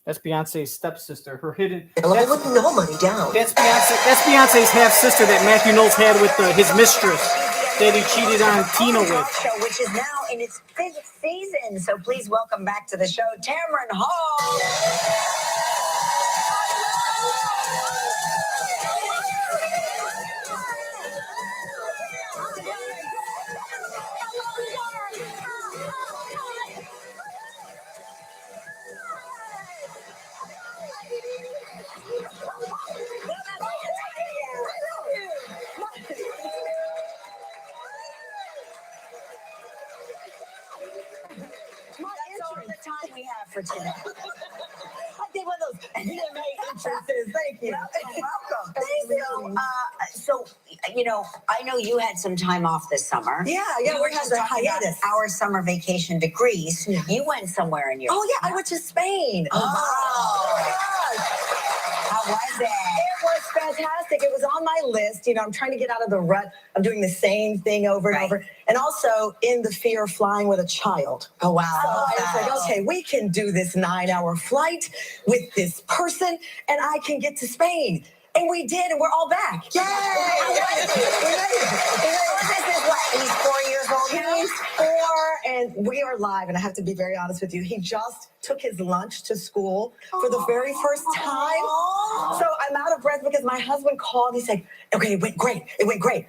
S1: That's Beyonce's stepsister. Her hidden.
S3: I put no money down.
S1: That's Beyonce's half sister that Matthew Knowles had with his mistress that he cheated on Tina with.
S2: Show, which is now in its 5th season. So please welcome back to the show, Tamron Hall. That's all the time we have for today.
S3: I did one of those VMA entrances. Thank you.
S2: Welcome. So, I know you had some time off this summer.
S3: Yeah,
S2: We were
S3: we
S2: just
S3: had a
S2: talking about
S3: hiatus.
S2: our summer vacation to Greece.
S3: Yeah.
S2: You went somewhere in Europe.
S3: Oh, yeah, I went to Spain.
S2: Oh,
S3: wow.
S2: How was it?
S3: It was fantastic. It was on my list. I'm trying to get out of the rut of doing the same thing over and
S2: Right.
S3: over. And also in the fear of flying with a child.
S2: Oh, wow.
S3: So I was like, okay, we can do this 9-hour flight with this person and I can get to Spain. And we did, and we're all back. Yay!
S2: This is what? He's 4 years old now?
S3: He's 4, and we are live. And I have to be very honest with you. He just took his lunch to school for the very first time. So I'm out of breath because my husband called. He said, okay, it went great. It went great.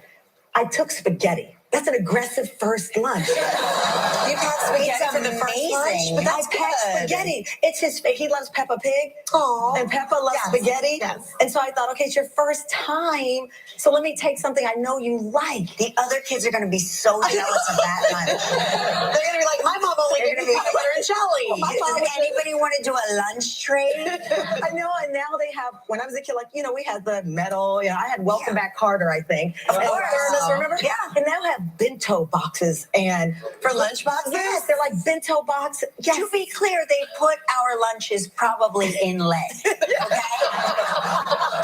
S3: I took spaghetti. That's an aggressive first lunch.
S2: You had spaghetti for the first lunch?
S3: But that's spaghetti. It's he loves Peppa Pig.
S2: Aww.
S3: And Peppa loves spaghetti.
S2: Yes.
S3: And so I thought, okay, it's your first time. So let me take something I know you like.
S2: The other kids are going to be so jealous of that lunch.
S3: They're going to be like, my mom only gave me peanut butter and jelly.
S2: Does anybody want to do a lunch trade?
S3: I know, and now they have, when I was a kid, we had the medal, I had Welcome Back Carter, I think.
S2: Of
S3: and
S2: course.
S3: thermos, remember?
S2: Yeah.
S3: And now have bento boxes and
S2: For lunch boxes?
S3: Yes, they're like bento boxes. Yes.
S2: To be clear, they put our lunches probably in lead. Okay?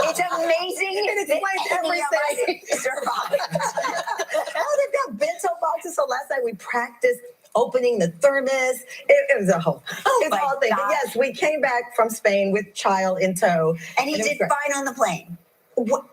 S2: It's amazing.
S3: It explains everything.
S2: Survived.
S3: Oh, they've got bento boxes. So last night we practiced opening the thermos. It was a whole
S2: my
S3: thing. But
S2: God.
S3: yes, we came back from Spain with child in tow.
S2: And he
S3: it was
S2: did
S3: great.
S2: fine on the plane.
S3: What?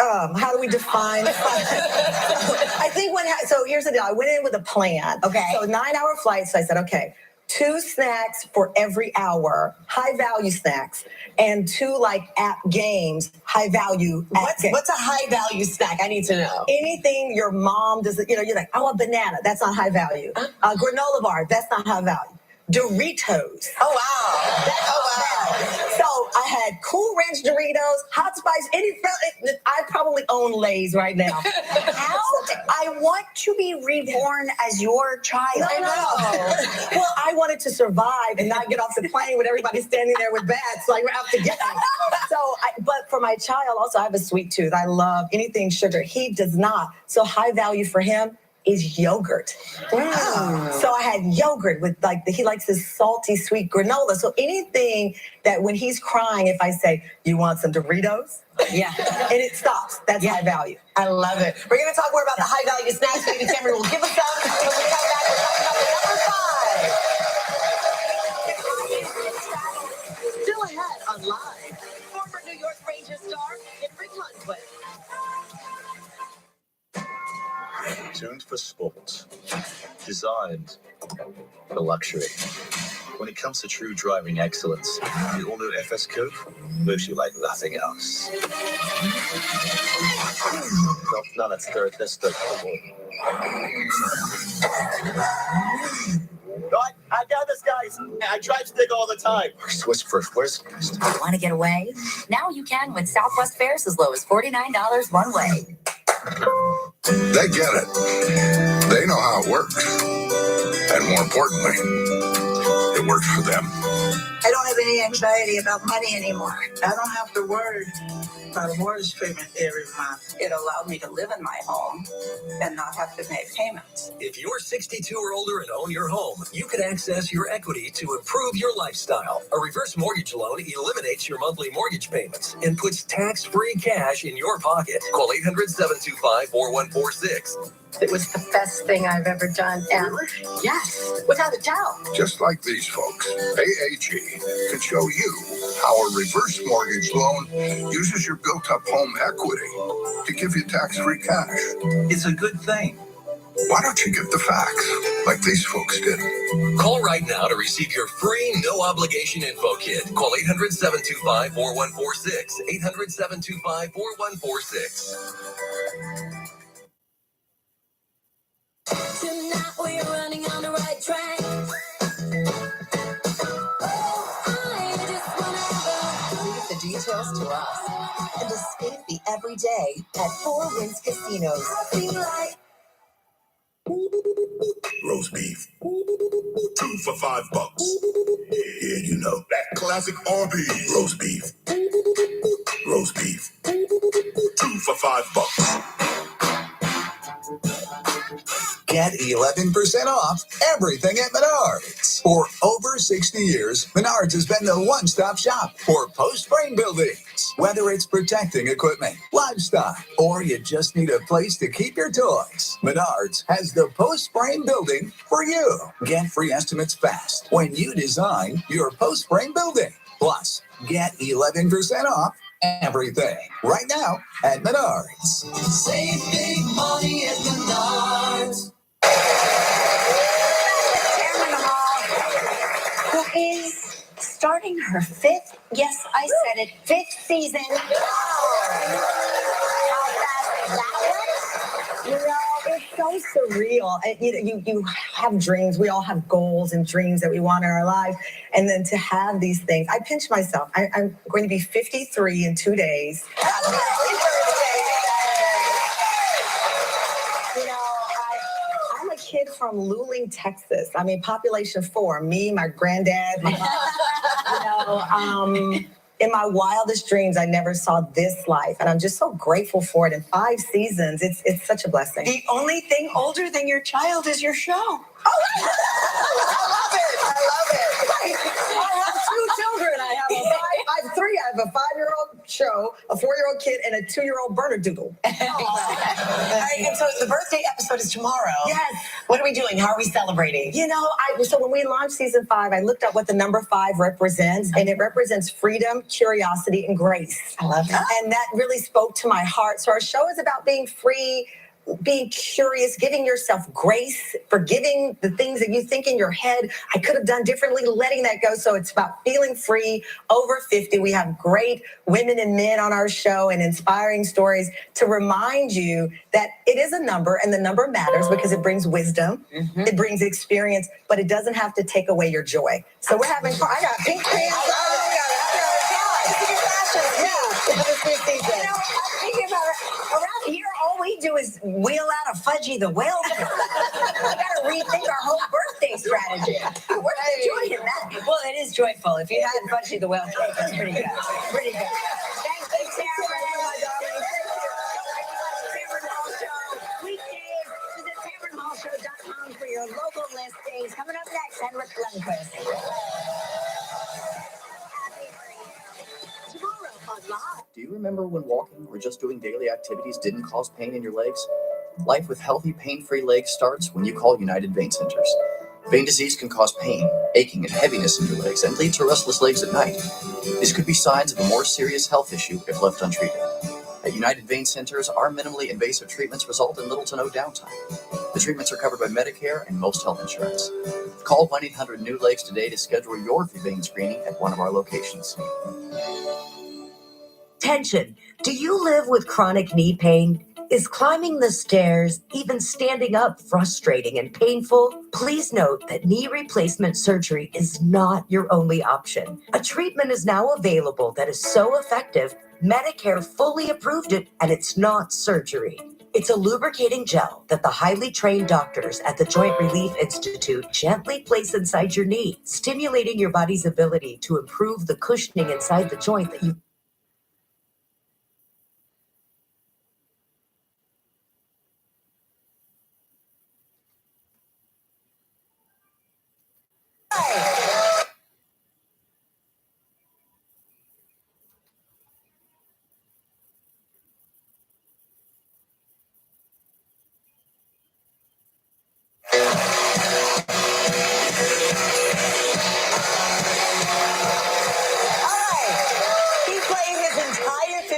S3: How do we define fun? I think so here's the deal. I went in with a plan.
S2: Okay.
S3: So 9-hour flight. So I said, okay, 2 snacks for every hour, high value snacks, and 2 app games, high value.
S7: What's a high value snack? I need to know.
S3: Anything your mom does, you're like, I want banana. That's not high value. Granola bar. That's not high value. Doritos.
S7: Oh wow.
S3: So I had Cool Ranch Doritos, Hot Spice. I probably own Lay's right now.
S2: How? I want to be reborn as your child.
S3: No. Well, I wanted to survive and not get off the plane with everybody standing there with bats. So I have to get them. But for my child, also, I have a sweet tooth. I love anything sugar. He does not. So high value for him is yogurt. So I had yogurt with he likes this salty, sweet granola. So anything that when he's crying, if I say, you want some Doritos?
S2: Yeah.
S3: And it stops. That's high value.
S7: I love it. We're going to talk more about the high value snacks. Maybe Tamron will give us some. When we come back, we're talking about the number 5. Still ahead on Live. Former New York Rangers star Henrik Lundqvist.
S8: Tuned for sports, designed for luxury. When it comes to true driving excellence, the all-new FS Coupe moves you like nothing else. No, that's third. That's third. I know this, guys. I drive stick all the time. Where's first?
S2: Want to get away? Now you can with Southwest fares as low as $49 one way.
S9: They get it. They know how it works. And more importantly, it works for them.
S10: I don't have any anxiety about money anymore. I don't have to worry about a mortgage payment every month. It allowed me to live in my home and not have to make payments.
S11: If you're 62 or older and own your home, you can access your equity to improve your lifestyle. A reverse mortgage loan eliminates your monthly mortgage payments and puts tax-free cash in your pocket. Call 800-725-4146.
S3: It was the best thing I've ever done. And yes, without a doubt.
S9: Just like these folks, AAG can show you how a reverse mortgage loan uses your built-up home equity to give you tax-free cash.
S8: It's a good thing.
S9: Why don't you get the facts like these folks did?
S11: Call right now to receive your free no-obligation info kit. Call 800-725-4146. 800-725-4146.
S12: Tonight we're running on the right track.
S7: Leave the details to us and escape the everyday at Four Winds Casinos.
S9: Roast beef. 2 for $5. Yeah, you know, that classic Arby's. Roast beef. Roast beef. 2 for $5.
S13: Get 11% off everything at Menards. For over 60 years, Menards has been the one-stop shop for post-frame buildings. Whether it's protecting equipment, livestock, or you just need a place to keep your toys, Menards has the post-frame building for you. Get free estimates fast when you design your post-frame building. Plus, get 11% off everything right now at Menards.
S12: Save big money at Menards.
S2: Tamron Hall, who is starting her fifth, yes, I said it, fifth season. How fast that went?
S3: You know, it's so surreal. You have dreams. We all have goals and dreams that we want in our life. And then to have these things, I pinch myself. I'm going to be 53 in 2 days. I'm a kid from Luling, Texas. I mean, population 4. Me, my granddad, my in my wildest dreams, I never saw this life, and I'm just so grateful for it. In 5 seasons, it's such a blessing.
S10: The only thing older than your child is your show.
S3: Oh, I love it! I have 2 children. I have 3. I have a 5-year-old show, a 4-year-old kid, and a 2-year-old Bernedoodle.
S10: All right, and so the birthday episode is tomorrow.
S3: Yes.
S10: What are we doing? How are we celebrating?
S3: You know, so when we launched season 5, I looked up what the number 5 represents, and it represents freedom, curiosity, and grace.
S10: I love that.
S3: And that really spoke to my heart. So our show is about being free, being curious, giving yourself grace, forgiving the things that you think in your head, I could have done differently, letting that go. So it's about feeling free. Over 50, we have great women and men on our show and inspiring stories to remind you that it is a number, and the number matters because it brings wisdom, it brings experience, but it doesn't have to take away your joy. So we're having fun. I got pink pants on.
S2: Around here, all we do is wheel out a Fudgy the Whale. We gotta rethink our whole birthday strategy. Where's the joy in that? Well, it is joyful. If you had Fudgy the Whale cake, that's pretty good. Pretty good. Thank you, Tamron. Tamron Hall Show. Weekdays, visit TamronHallShow.com for your local listings. Coming up next, Henrik Lundqvist.
S10: Tomorrow on Live.
S14: Do you remember when walking or just doing daily activities didn't cause pain in your legs? Life with healthy, pain-free legs starts when you call United Vein Centers. Vein disease can cause pain, aching, and heaviness in your legs and lead to restless legs at night. These could be signs of a more serious health issue if left untreated. At United Vein Centers, our minimally invasive treatments result in little to no downtime. The treatments are covered by Medicare and most health insurance. Call 1-800-NEW-LEGS today to schedule your vein screening at one of our locations.
S15: Attention! Do you live with chronic knee pain? Is climbing the stairs, even standing up, frustrating and painful? Please note that knee replacement surgery is not your only option. A treatment is now available that is so effective, Medicare fully approved it, and it's not surgery. It's a lubricating gel that the highly trained doctors at the Joint Relief Institute gently place inside your knee, stimulating your body's ability to improve the cushioning inside the joint that you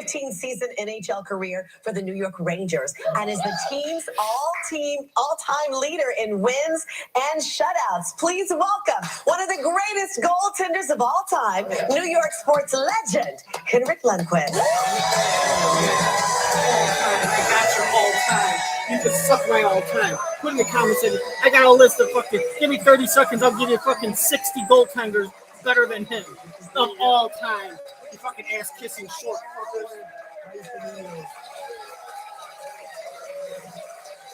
S3: 15-season NHL career for the New York Rangers and is the team's all-time leader in wins and shutouts. Please welcome one of the greatest goaltenders of all time, New York sports legend, Henrik Lundqvist.
S1: I got your all time. You can suck my all time. Put in the comments and I got a list of fucking. Give me 30 seconds. I'll give you fucking 60 goaltenders better than him of all time. You fucking ass kissing short fuckers.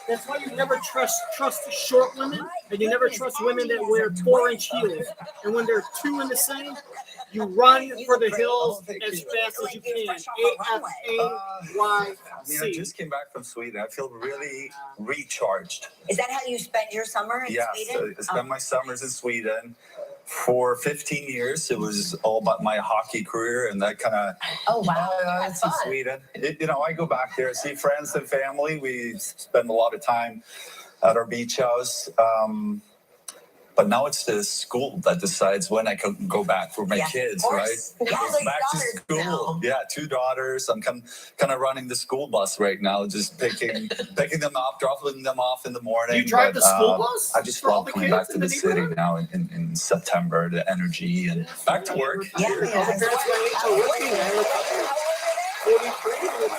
S1: That's why you never trust short women, and you never trust women that wear 4-inch heels. And when they're two in the same, you run for the hills as fast as you can. AFAYC.
S16: I just came back from Sweden. I feel really recharged.
S2: Is that how you spent your summer in Sweden?
S16: Yes, I spent my summers in Sweden. For 15 years, it was all about my hockey career, and that kind of.
S3: Oh wow!
S16: That's in Sweden. I go back there, see friends and family. We spend a lot of time at our beach house. But now it's the school that decides when I can go back for my kids, right?
S2: Yeah,
S16: Go back to school.
S2: Now.
S16: Yeah, 2 daughters. I'm kind of running the school bus right now, just picking them up, dropping them off in the morning.
S1: Do you drive the school bus?
S16: I just love coming back to the city now in September, the energy, and back to work.
S2: Yeah,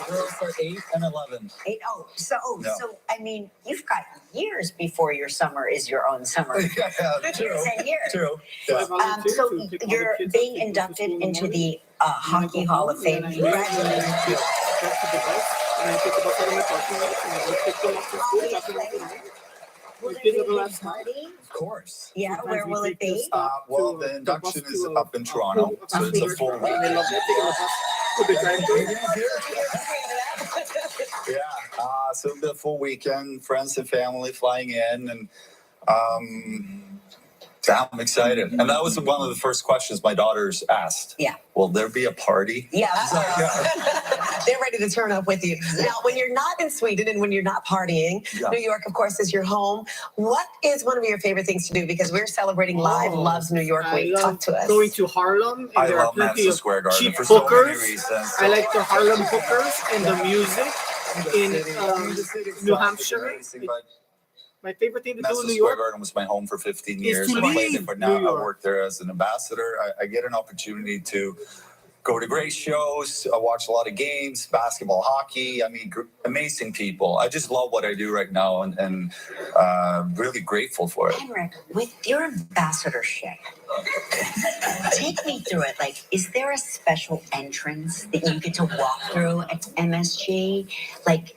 S16: Girls are 8 and 11.
S2: So I mean, you've got years before your summer is your own summer.
S16: Yeah, true.
S2: 10 years.
S16: True. Yeah.
S2: So you're being inducted into the Hockey Hall of Fame. Congratulations. Will there be a big party?
S16: Of course.
S2: Yeah, where will it be?
S16: Well, the induction is up in Toronto, so it's a full week. Yeah, so it'll be a full weekend, friends and family flying in, and I'm excited. And that was one of the first questions my daughters asked.
S2: Yeah.
S16: Will there be a party?
S3: Yeah. They're ready to turn up with you. Now, when you're not in Sweden and when you're not partying, New York, of course, is your home. What is one of your favorite things to do? Because we're celebrating Live Loves New York Week. Talk to us.
S1: Going to Harlem. And
S16: I
S1: there
S16: love
S1: are plenty
S16: Madison
S1: of
S16: Square Garden
S1: cheap
S16: for so many
S1: hookers.
S16: reasons.
S1: I like the Harlem hookers and the music in New Hampshire. My favorite thing to do in
S16: Madison
S1: New
S16: Square
S1: York
S16: Garden was my home for 15 years.
S1: to
S16: I played
S1: leave
S16: there, but now
S1: New
S16: I
S1: York.
S16: work there as an ambassador. I get an opportunity to go to great shows. I watch a lot of games, basketball, hockey. I mean, amazing people. I just love what I do right now, and really grateful for it.
S2: Henrik, with your ambassadorship, take me through it. Like, is there a special entrance that you get to walk through at MSG? Like,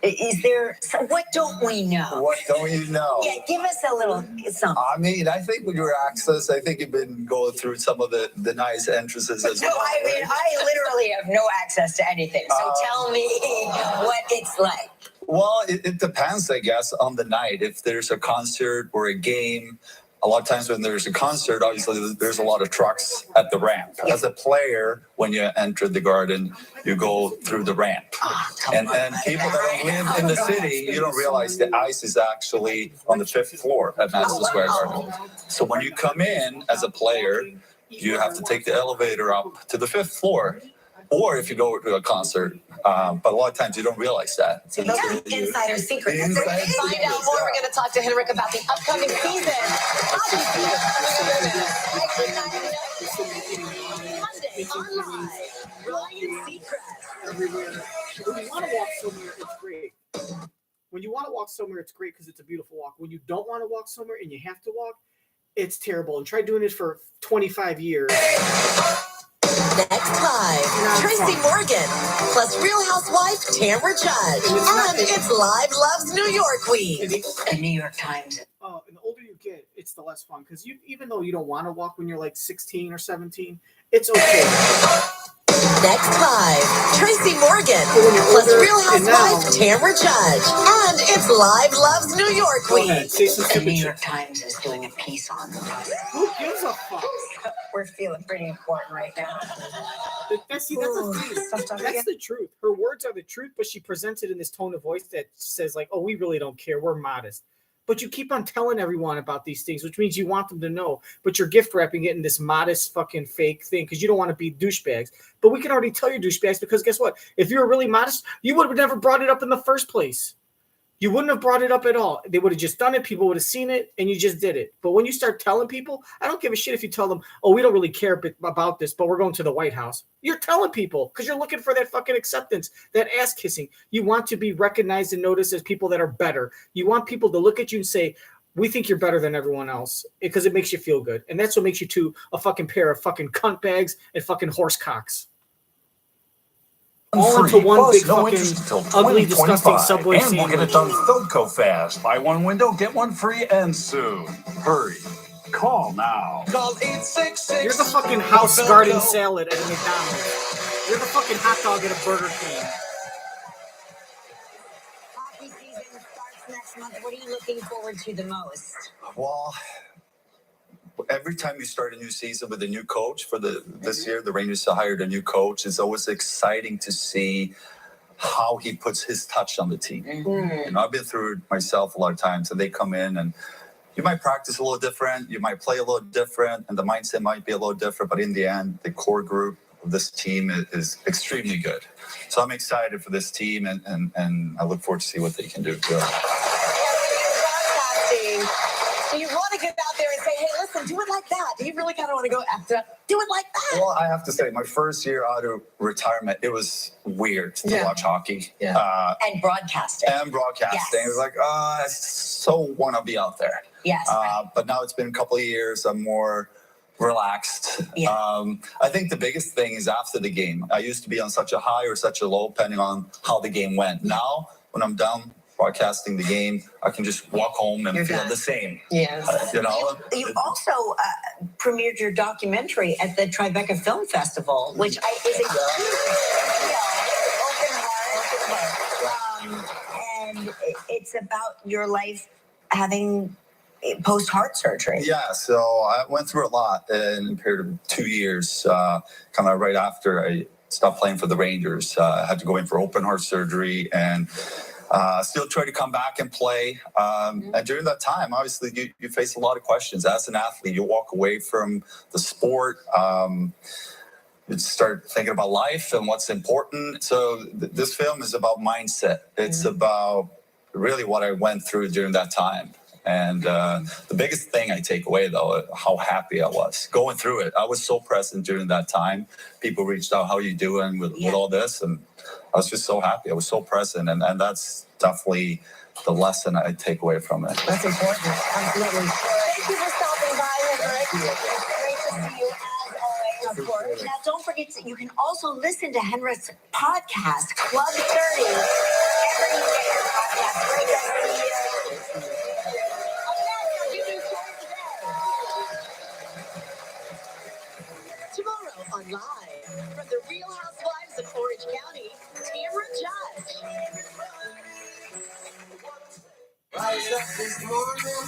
S2: is there, what don't we know?
S16: What don't you know?
S2: Yeah, give us a little something.
S16: I mean, I think with your access, I think you've been going through some of the nice entrances as well.
S2: No, I mean, I literally have no access to anything. So tell me what it's like.
S16: Well, it depends, I guess, on the night. If there's a concert or a game, a lot of times when there's a concert, obviously there's a lot of trucks at the ramp. As a player, when you enter the garden, you go through the ramp. And people that don't live in the city, you don't realize the ice is actually on the 5th floor at Madison Square Garden. So when you come in as a player, you have to take the elevator up to the 5th floor. Or if you go to a concert, but a lot of times you don't realize that.
S3: So those are the insider secrets. To find out more, we're going to talk to Henrik about the upcoming season.
S1: When you want to walk somewhere, it's great because it's a beautiful walk. When you don't want to walk somewhere and you have to walk, it's terrible. And try doing it for 25 years.
S7: Next time, Tracy Morgan plus Real Housewife Tamra Judge. And it's Live Loves New York Week.
S2: The New York Times.
S1: Oh, and the older you get, it's the less fun. Because even though you don't want to walk when you're like 16 or 17, it's okay.
S7: Next time, Tracy Morgan plus Real Housewife Tamra Judge. And it's Live Loves New York Week.
S2: The New York Times is doing a piece on them.
S1: Who gives a fuck?
S2: We're feeling pretty important right now.
S1: That's the truth. Her words are the truth, but she presents it in this tone of voice that says like, oh, we really don't care. We're modest. but you keep on telling everyone about these things, which means you want them to know, but you're gift wrapping it in this modest fucking fake thing because you don't want to be douchebags. But we can already tell you're douchebags because guess what? If you were really modest, you would have never brought it up in the first place. You wouldn't have brought it up at all. They would have just done it. People would have seen it, and you just did it. But when you start telling people, I don't give a shit if you tell them, oh, we don't really care about this, but we're going to the White House. You're telling people because you're looking for that fucking acceptance, that ass kissing. You want to be recognized and noticed as people that are better. You want people to look at you and say, we think you're better than everyone else because it makes you feel good. And that's what makes you two a fucking pair of fucking cunt bags and fucking horse cocks. All into one
S17: Plus,
S1: big
S17: no
S1: fucking
S17: interest until
S1: ugly, disgusting
S17: 2025.
S1: Subway
S17: And we'll get it
S1: sandwich.
S17: done Philco Fast. Buy one window, get one free, and soon. Hurry. Call now.
S12: Call 866.
S1: You're the fucking house garden salad at a McDonald's. You're the fucking hot dog at a Burger King.
S2: Hockey season starts next month. What are you looking forward to the most?
S16: Well, every time you start a new season with a new coach for this year, the Rangers hired a new coach. It's always exciting to see how he puts his touch on the team. You know, I've been through it myself a lot of times, and they come in and you might practice a little different, you might play a little different, and the mindset might be a little different, but in the end, the core group of this team is extremely good. So I'm excited for this team, and I look forward to see what they can do.
S3: Broadcasting. Do you want to get out there and say, hey, listen, do it like that? Do you really kind of want to go after, do it like that?
S16: Well, I have to say, my first year out of retirement, it was weird to watch hockey.
S2: And broadcasting.
S16: And broadcasting.
S2: Yes.
S16: It was like, I so want to be out there.
S2: Yes.
S16: But now it's been a couple of years. I'm more relaxed.
S2: Yeah.
S16: I think the biggest thing is after the game. I used to be on such a high or such a low, depending on how the game went. Now, when I'm done broadcasting the game, I can just walk home and feel the same.
S3: Yes.
S16: You know?
S2: You also premiered your documentary at the Tribeca Film Festival, which is a huge open heart. And it's about your life having post-heart surgery.
S16: Yeah, so I went through a lot in a period of 2 years, kind of right after I stopped playing for the Rangers. I had to go in for open heart surgery and still try to come back and play. And during that time, obviously, you face a lot of questions. As an athlete, you walk away from the sport. You start thinking about life and what's important. So this film is about mindset. It's about really what I went through during that time. And the biggest thing I take away, though, how happy I was going through it. I was so present during that time. People reached out, how are you doing with all this? And I was just so happy. I was so present. And that's definitely the lesson I take away from it.
S3: That's important. Absolutely. Thank you for stopping by, Henrik.
S2: Great to see you as always. Of course. Now, don't forget, you can also listen to Henrik's podcast, Club 30, every day. Podcast. Great to see you.
S3: Tomorrow on Live from the Real Housewives of Orange County, Tamron Judge.
S12: Rise up this morning,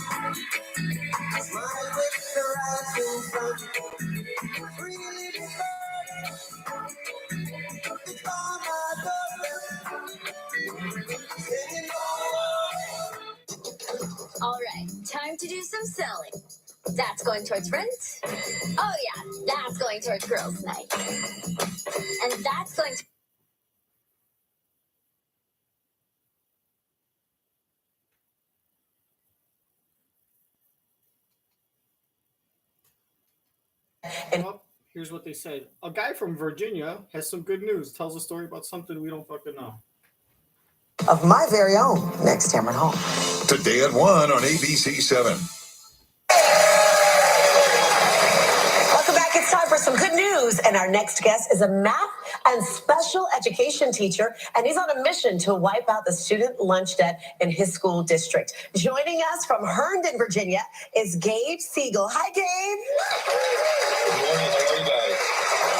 S12: smile with the rising sun. Freely departed, it's all my singing
S18: All right, time to do some selling. That's going towards rent. Oh yeah, that's going towards girls' night. And that's going to...
S1: Well, here's what they said. A guy from Virginia has some good news. Tells a story about something we don't fucking know.
S7: Of my very own, next Tamron Hall.
S9: Today at 1 on ABC 7.
S3: Welcome back. It's time for some good news. And our next guest is a math and special education teacher, and he's on a mission to wipe out the student lunch debt in his school district. Joining us from Herndon, Virginia, is Gabe Siegel. Hi, Gabe.
S19: Good morning. How are you guys?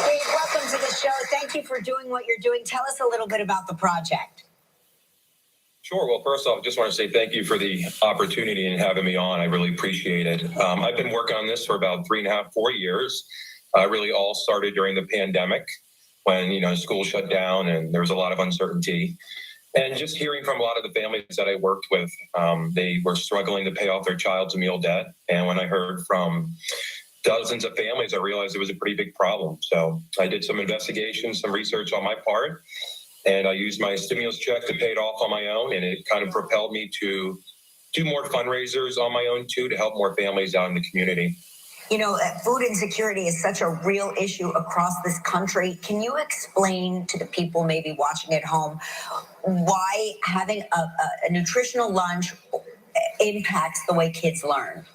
S2: Gabe, welcome to the show. Thank you for doing what you're doing. Tell us a little bit about the project.
S19: Sure. Well, first off, I just want to say thank you for the opportunity and having me on. I really appreciate it. I've been working on this for about 3.5, 4 years. Really all started during the pandemic when, school shut down and there was a lot of uncertainty. And just hearing from a lot of the families that I worked with, they were struggling to pay off their child's meal debt. And when I heard from dozens of families, I realized it was a pretty big problem. So I did some investigation, some research on my part, and I used my stimulus check to pay it off on my own. And it kind of propelled me to do more fundraisers on my own, too, to help more families out in the community.
S2: You know, food insecurity is such a real issue across this country. Can you explain to the people maybe watching at home why having a nutritional lunch impacts the way kids learn?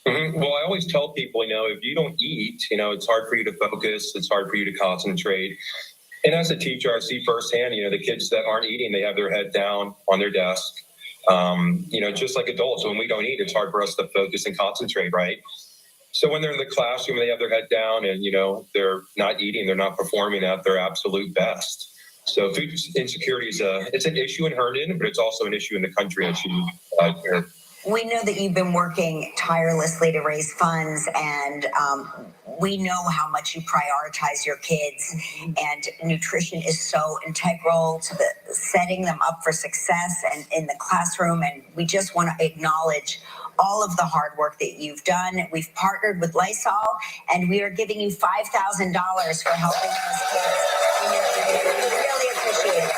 S19: Mm-hmm. Well, I always tell people, if you don't eat, it's hard for you to focus. It's hard for you to concentrate. And as a teacher, I see firsthand, the kids that aren't eating, they have their head down on their desk. Just like adults, when we don't eat, it's hard for us to focus and concentrate, right? So when they're in the classroom, they have their head down and, they're not eating, they're not performing at their absolute best. So food insecurity it's an issue in Herndon, but it's also an issue in the country, as you heard.
S2: We know that you've been working tirelessly to raise funds, and we know how much you prioritize your kids, and nutrition is so integral to setting them up for success and in the classroom. And we just want to acknowledge all of the hard work that you've done. We've partnered with Lysol, and we are giving you $5,000 for helping those kids. We really appreciate it.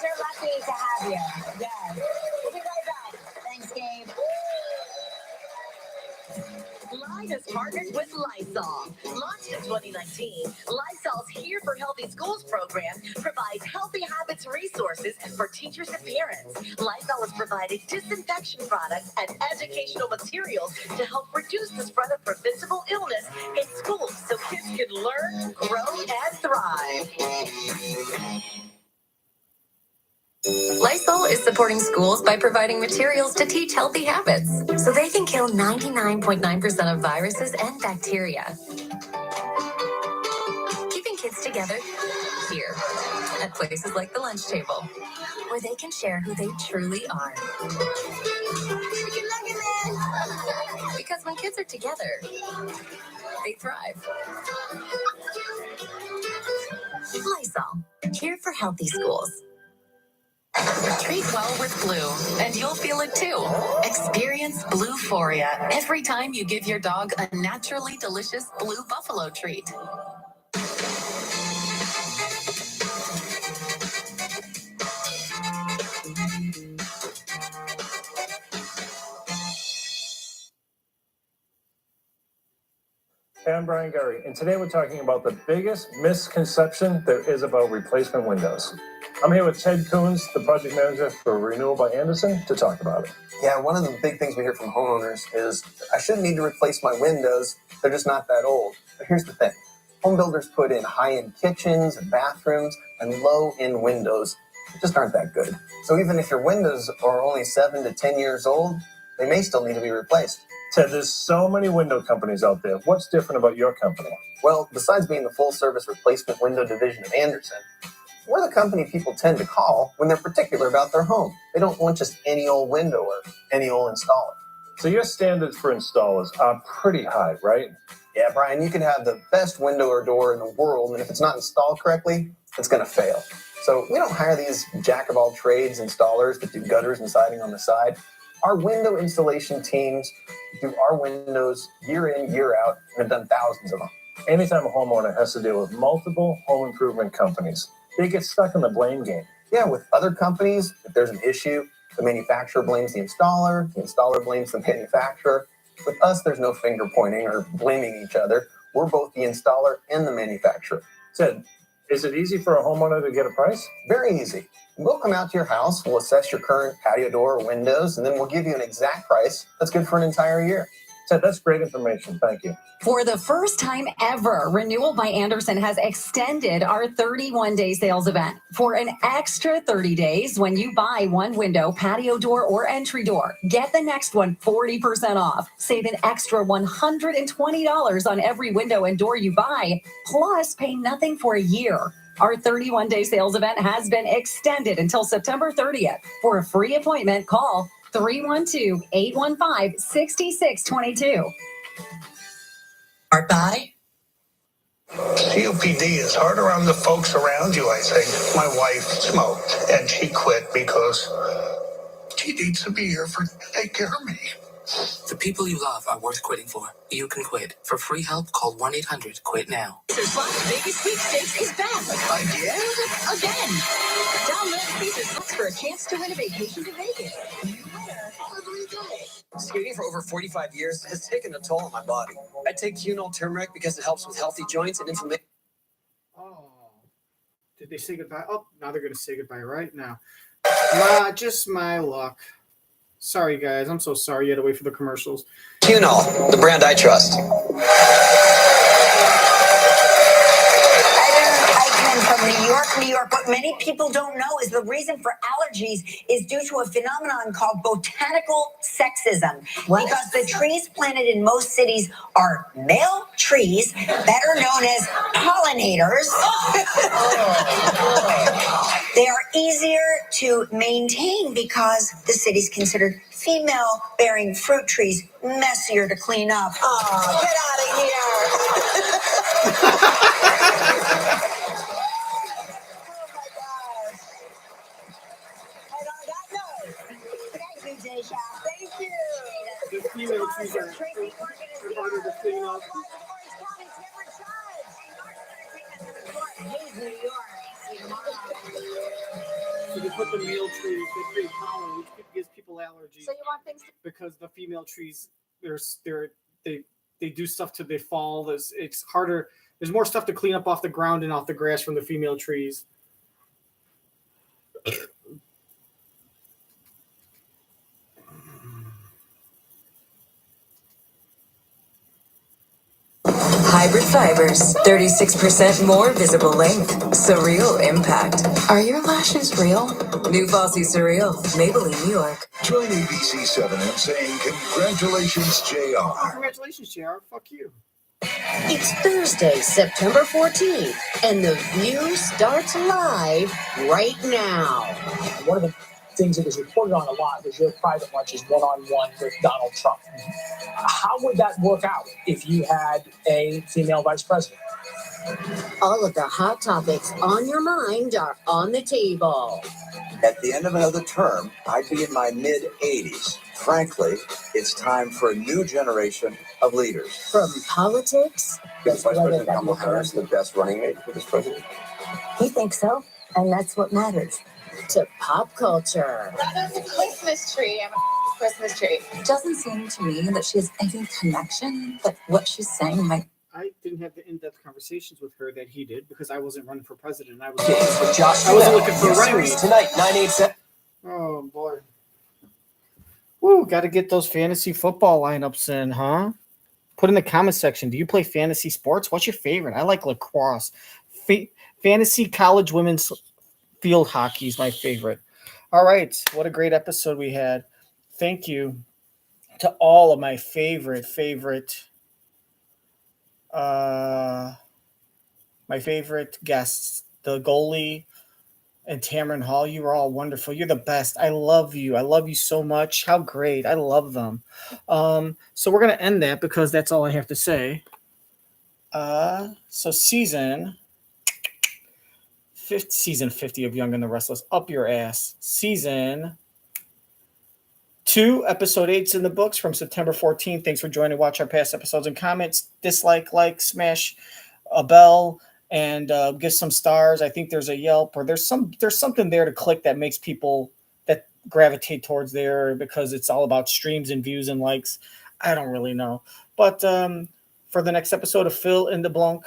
S2: We're lucky to have you. Yes. We'll be right back. Thanks, Gabe.
S7: Live has partnered with Lysol. Launched in 2019, Lysol's Here for Healthy Schools program provides healthy habits resources for teachers and parents. Lysol has provided disinfection products and educational materials to help reduce the spread of preventable illness in schools so kids can learn, grow, and thrive.
S20: Lysol is supporting schools by providing materials to teach healthy habits so they can kill 99.9% of viruses and bacteria. Keeping kids together here at places like the lunch table, where they can share who they truly are. Because when kids are together, they thrive. Lysol, here for healthy schools. Treat well with Blue, and you'll feel it too. Experience Bluephoria every time you give your dog a naturally delicious Blue Buffalo treat.
S21: Hey, I'm Brian Gary, and today we're talking about the biggest misconception there is about replacement windows. I'm here with Ted Coons, the project manager for Renewal by Anderson, to talk about it.
S22: Yeah, one of the big things we hear from homeowners is, I shouldn't need to replace my windows, they're just not that old. But here's the thing, home builders put in high-end kitchens and bathrooms and low-end windows that just aren't that good. So even if your windows are only 7 to 10 years old, they may still need to be replaced.
S21: Ted, there's so many window companies out there. What's different about your company?
S22: Well, besides being the full-service replacement window division of Anderson, we're the company people tend to call when they're particular about their home. They don't want just any old window or any old installer.
S21: So your standards for installers are pretty high, right?
S22: Yeah, Brian, you can have the best window or door in the world, and if it's not installed correctly, it's going to fail. So we don't hire these jack-of-all-trades installers that do gutters and siding on the side. Our window installation teams do our windows year in, year out, and have done thousands of them.
S21: Anytime a homeowner has to deal with multiple home improvement companies, they get stuck in the blame game.
S22: Yeah, with other companies, if there's an issue, the manufacturer blames the installer blames the manufacturer. With us, there's no finger pointing or blaming each other. We're both the installer and the manufacturer.
S21: Ted, is it easy for a homeowner to get a price?
S22: Very easy. We'll come out to your house, we'll assess your current patio door or windows, and then we'll give you an exact price that's good for an entire year.
S21: Ted, that's great information. Thank you.
S23: For the first time ever, Renewal by Anderson has extended our 31-day sales event. For an extra 30 days, when you buy one window, patio door, or entry door, get the next one 40% off. Save an extra $120 on every window and door you buy, plus pay nothing for a year. Our 31-day sales event has been extended until September 30th. For a free appointment, call 312-815-6622.
S7: Art by
S9: COPD is harder on the folks around you, I think. My wife smoked, and she quit because she needs to be here to take care of me.
S4: The people you love are worth quitting for. You can quit. For free help, call 1-800-QUIT-NOW.
S7: Caesar's Plus Vegas Sweepstakes is back. Again. Download Caesar's Plus for a chance to win a vacation to Vegas. New winner every day.
S5: Skating for over 45 years has taken a toll on my body. I take quinol turmeric because it helps with healthy joints and inflammation.
S1: Oh, did they say goodbye? Oh, now they're going to say goodbye right now. Just my luck. Sorry, guys. I'm so sorry you had to wait for the commercials.
S5: Quinol, the brand I trust.
S2: From New York. What many people don't know is the reason for allergies is due to a phenomenon called botanical sexism. What? Because the trees planted in most cities are male trees, better known as pollinators. They are easier to maintain because the city's considered female-bearing fruit trees messier to clean up.
S3: Oh, get out of here.
S2: Thank you, Deja. Thank you.
S1: The female trees are harder to clean up.
S2: New York.
S1: So they put the male trees, they create pollen, which gives people allergies.
S2: So you want things to...
S1: Because the female trees, they do stuff till they fall. It's harder. There's more stuff to clean up off the ground and off the grass from the female trees.
S15: Hybrid fibers, 36% more visible length. Surreal impact. Are your lashes real? New Falsy Surreal, Maybelline, New York.
S9: Join ABC 7M saying congratulations, JR.
S1: Congratulations, JR. Fuck you.
S7: It's Thursday, September 14th, and The View starts live right now.
S6: One of the things that was reported on a lot was your private lunches one-on-one with Donald Trump. How would that work out if you had a female vice president?
S7: All of the hot topics on your mind are on the table.
S24: At the end of another term, I'd be in my mid-80s. Frankly, it's time for a new generation of leaders.
S7: From politics...
S24: Is Vice President Kamala Harris the best running mate for this president?
S7: He thinks so, and that's what matters. To pop culture.
S25: That is a Christmas tree. I'm a Christmas tree. It doesn't seem to me that she has any connection, but what she's saying might...
S1: I didn't have the in-depth conversations with her that he did because I wasn't running for president. I
S5: With
S1: was
S5: Josh
S1: wasn't looking for a running
S5: series
S1: mate.
S5: tonight, 9/8.
S1: Oh, boy. Woo, got to get those fantasy football lineups in, huh? Put in the comment section. Do you play fantasy sports? What's your favorite? I like lacrosse. Fantasy college women's field hockey is my favorite. All right. What a great episode we had. Thank you to all of my favorite guests, the goalie and Tamron Hall. You were all wonderful. You're the best. I love you. I love you so much. How great. I love them. So we're going to end that because that's all I have to say. So season 50 of Young and the Restless, up your ass. Season 2, episode 8's in the books from September 14th. Thanks for joining. Watch our past episodes and comments. Dislike, smash a bell, and give some stars. I think there's a Yelp or there's something there to click that makes people that gravitate towards there because it's all about streams and views and likes. I don't really know. But for the next episode of Phil in the Blanc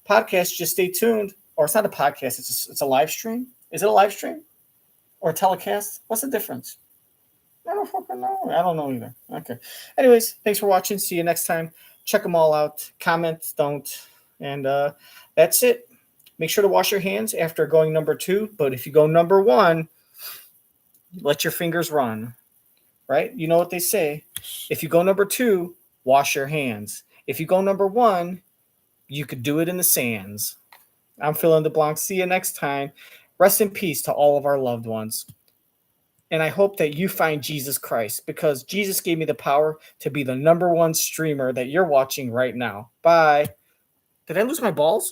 S1: podcast, just stay tuned. Or it's not a podcast. It's a live stream. Is it a live stream or a telecast? What's the difference? I don't fucking know. I don't know either. Okay. Anyways, thanks for watching. See you next time. Check them all out. Comment, don't. And that's it. Make sure to wash your hands after going number 2. But if you go number 1, let your fingers run. Right? You know what they say. If you go number 2, wash your hands. If you go number 1, you could do it in the sands. I'm Phil in the Blanc. See you next time. Rest in peace to all of our loved ones. And I hope that you find Jesus Christ because Jesus gave me the power to be the number 1 streamer that you're watching right now. Bye. Did I lose my balls?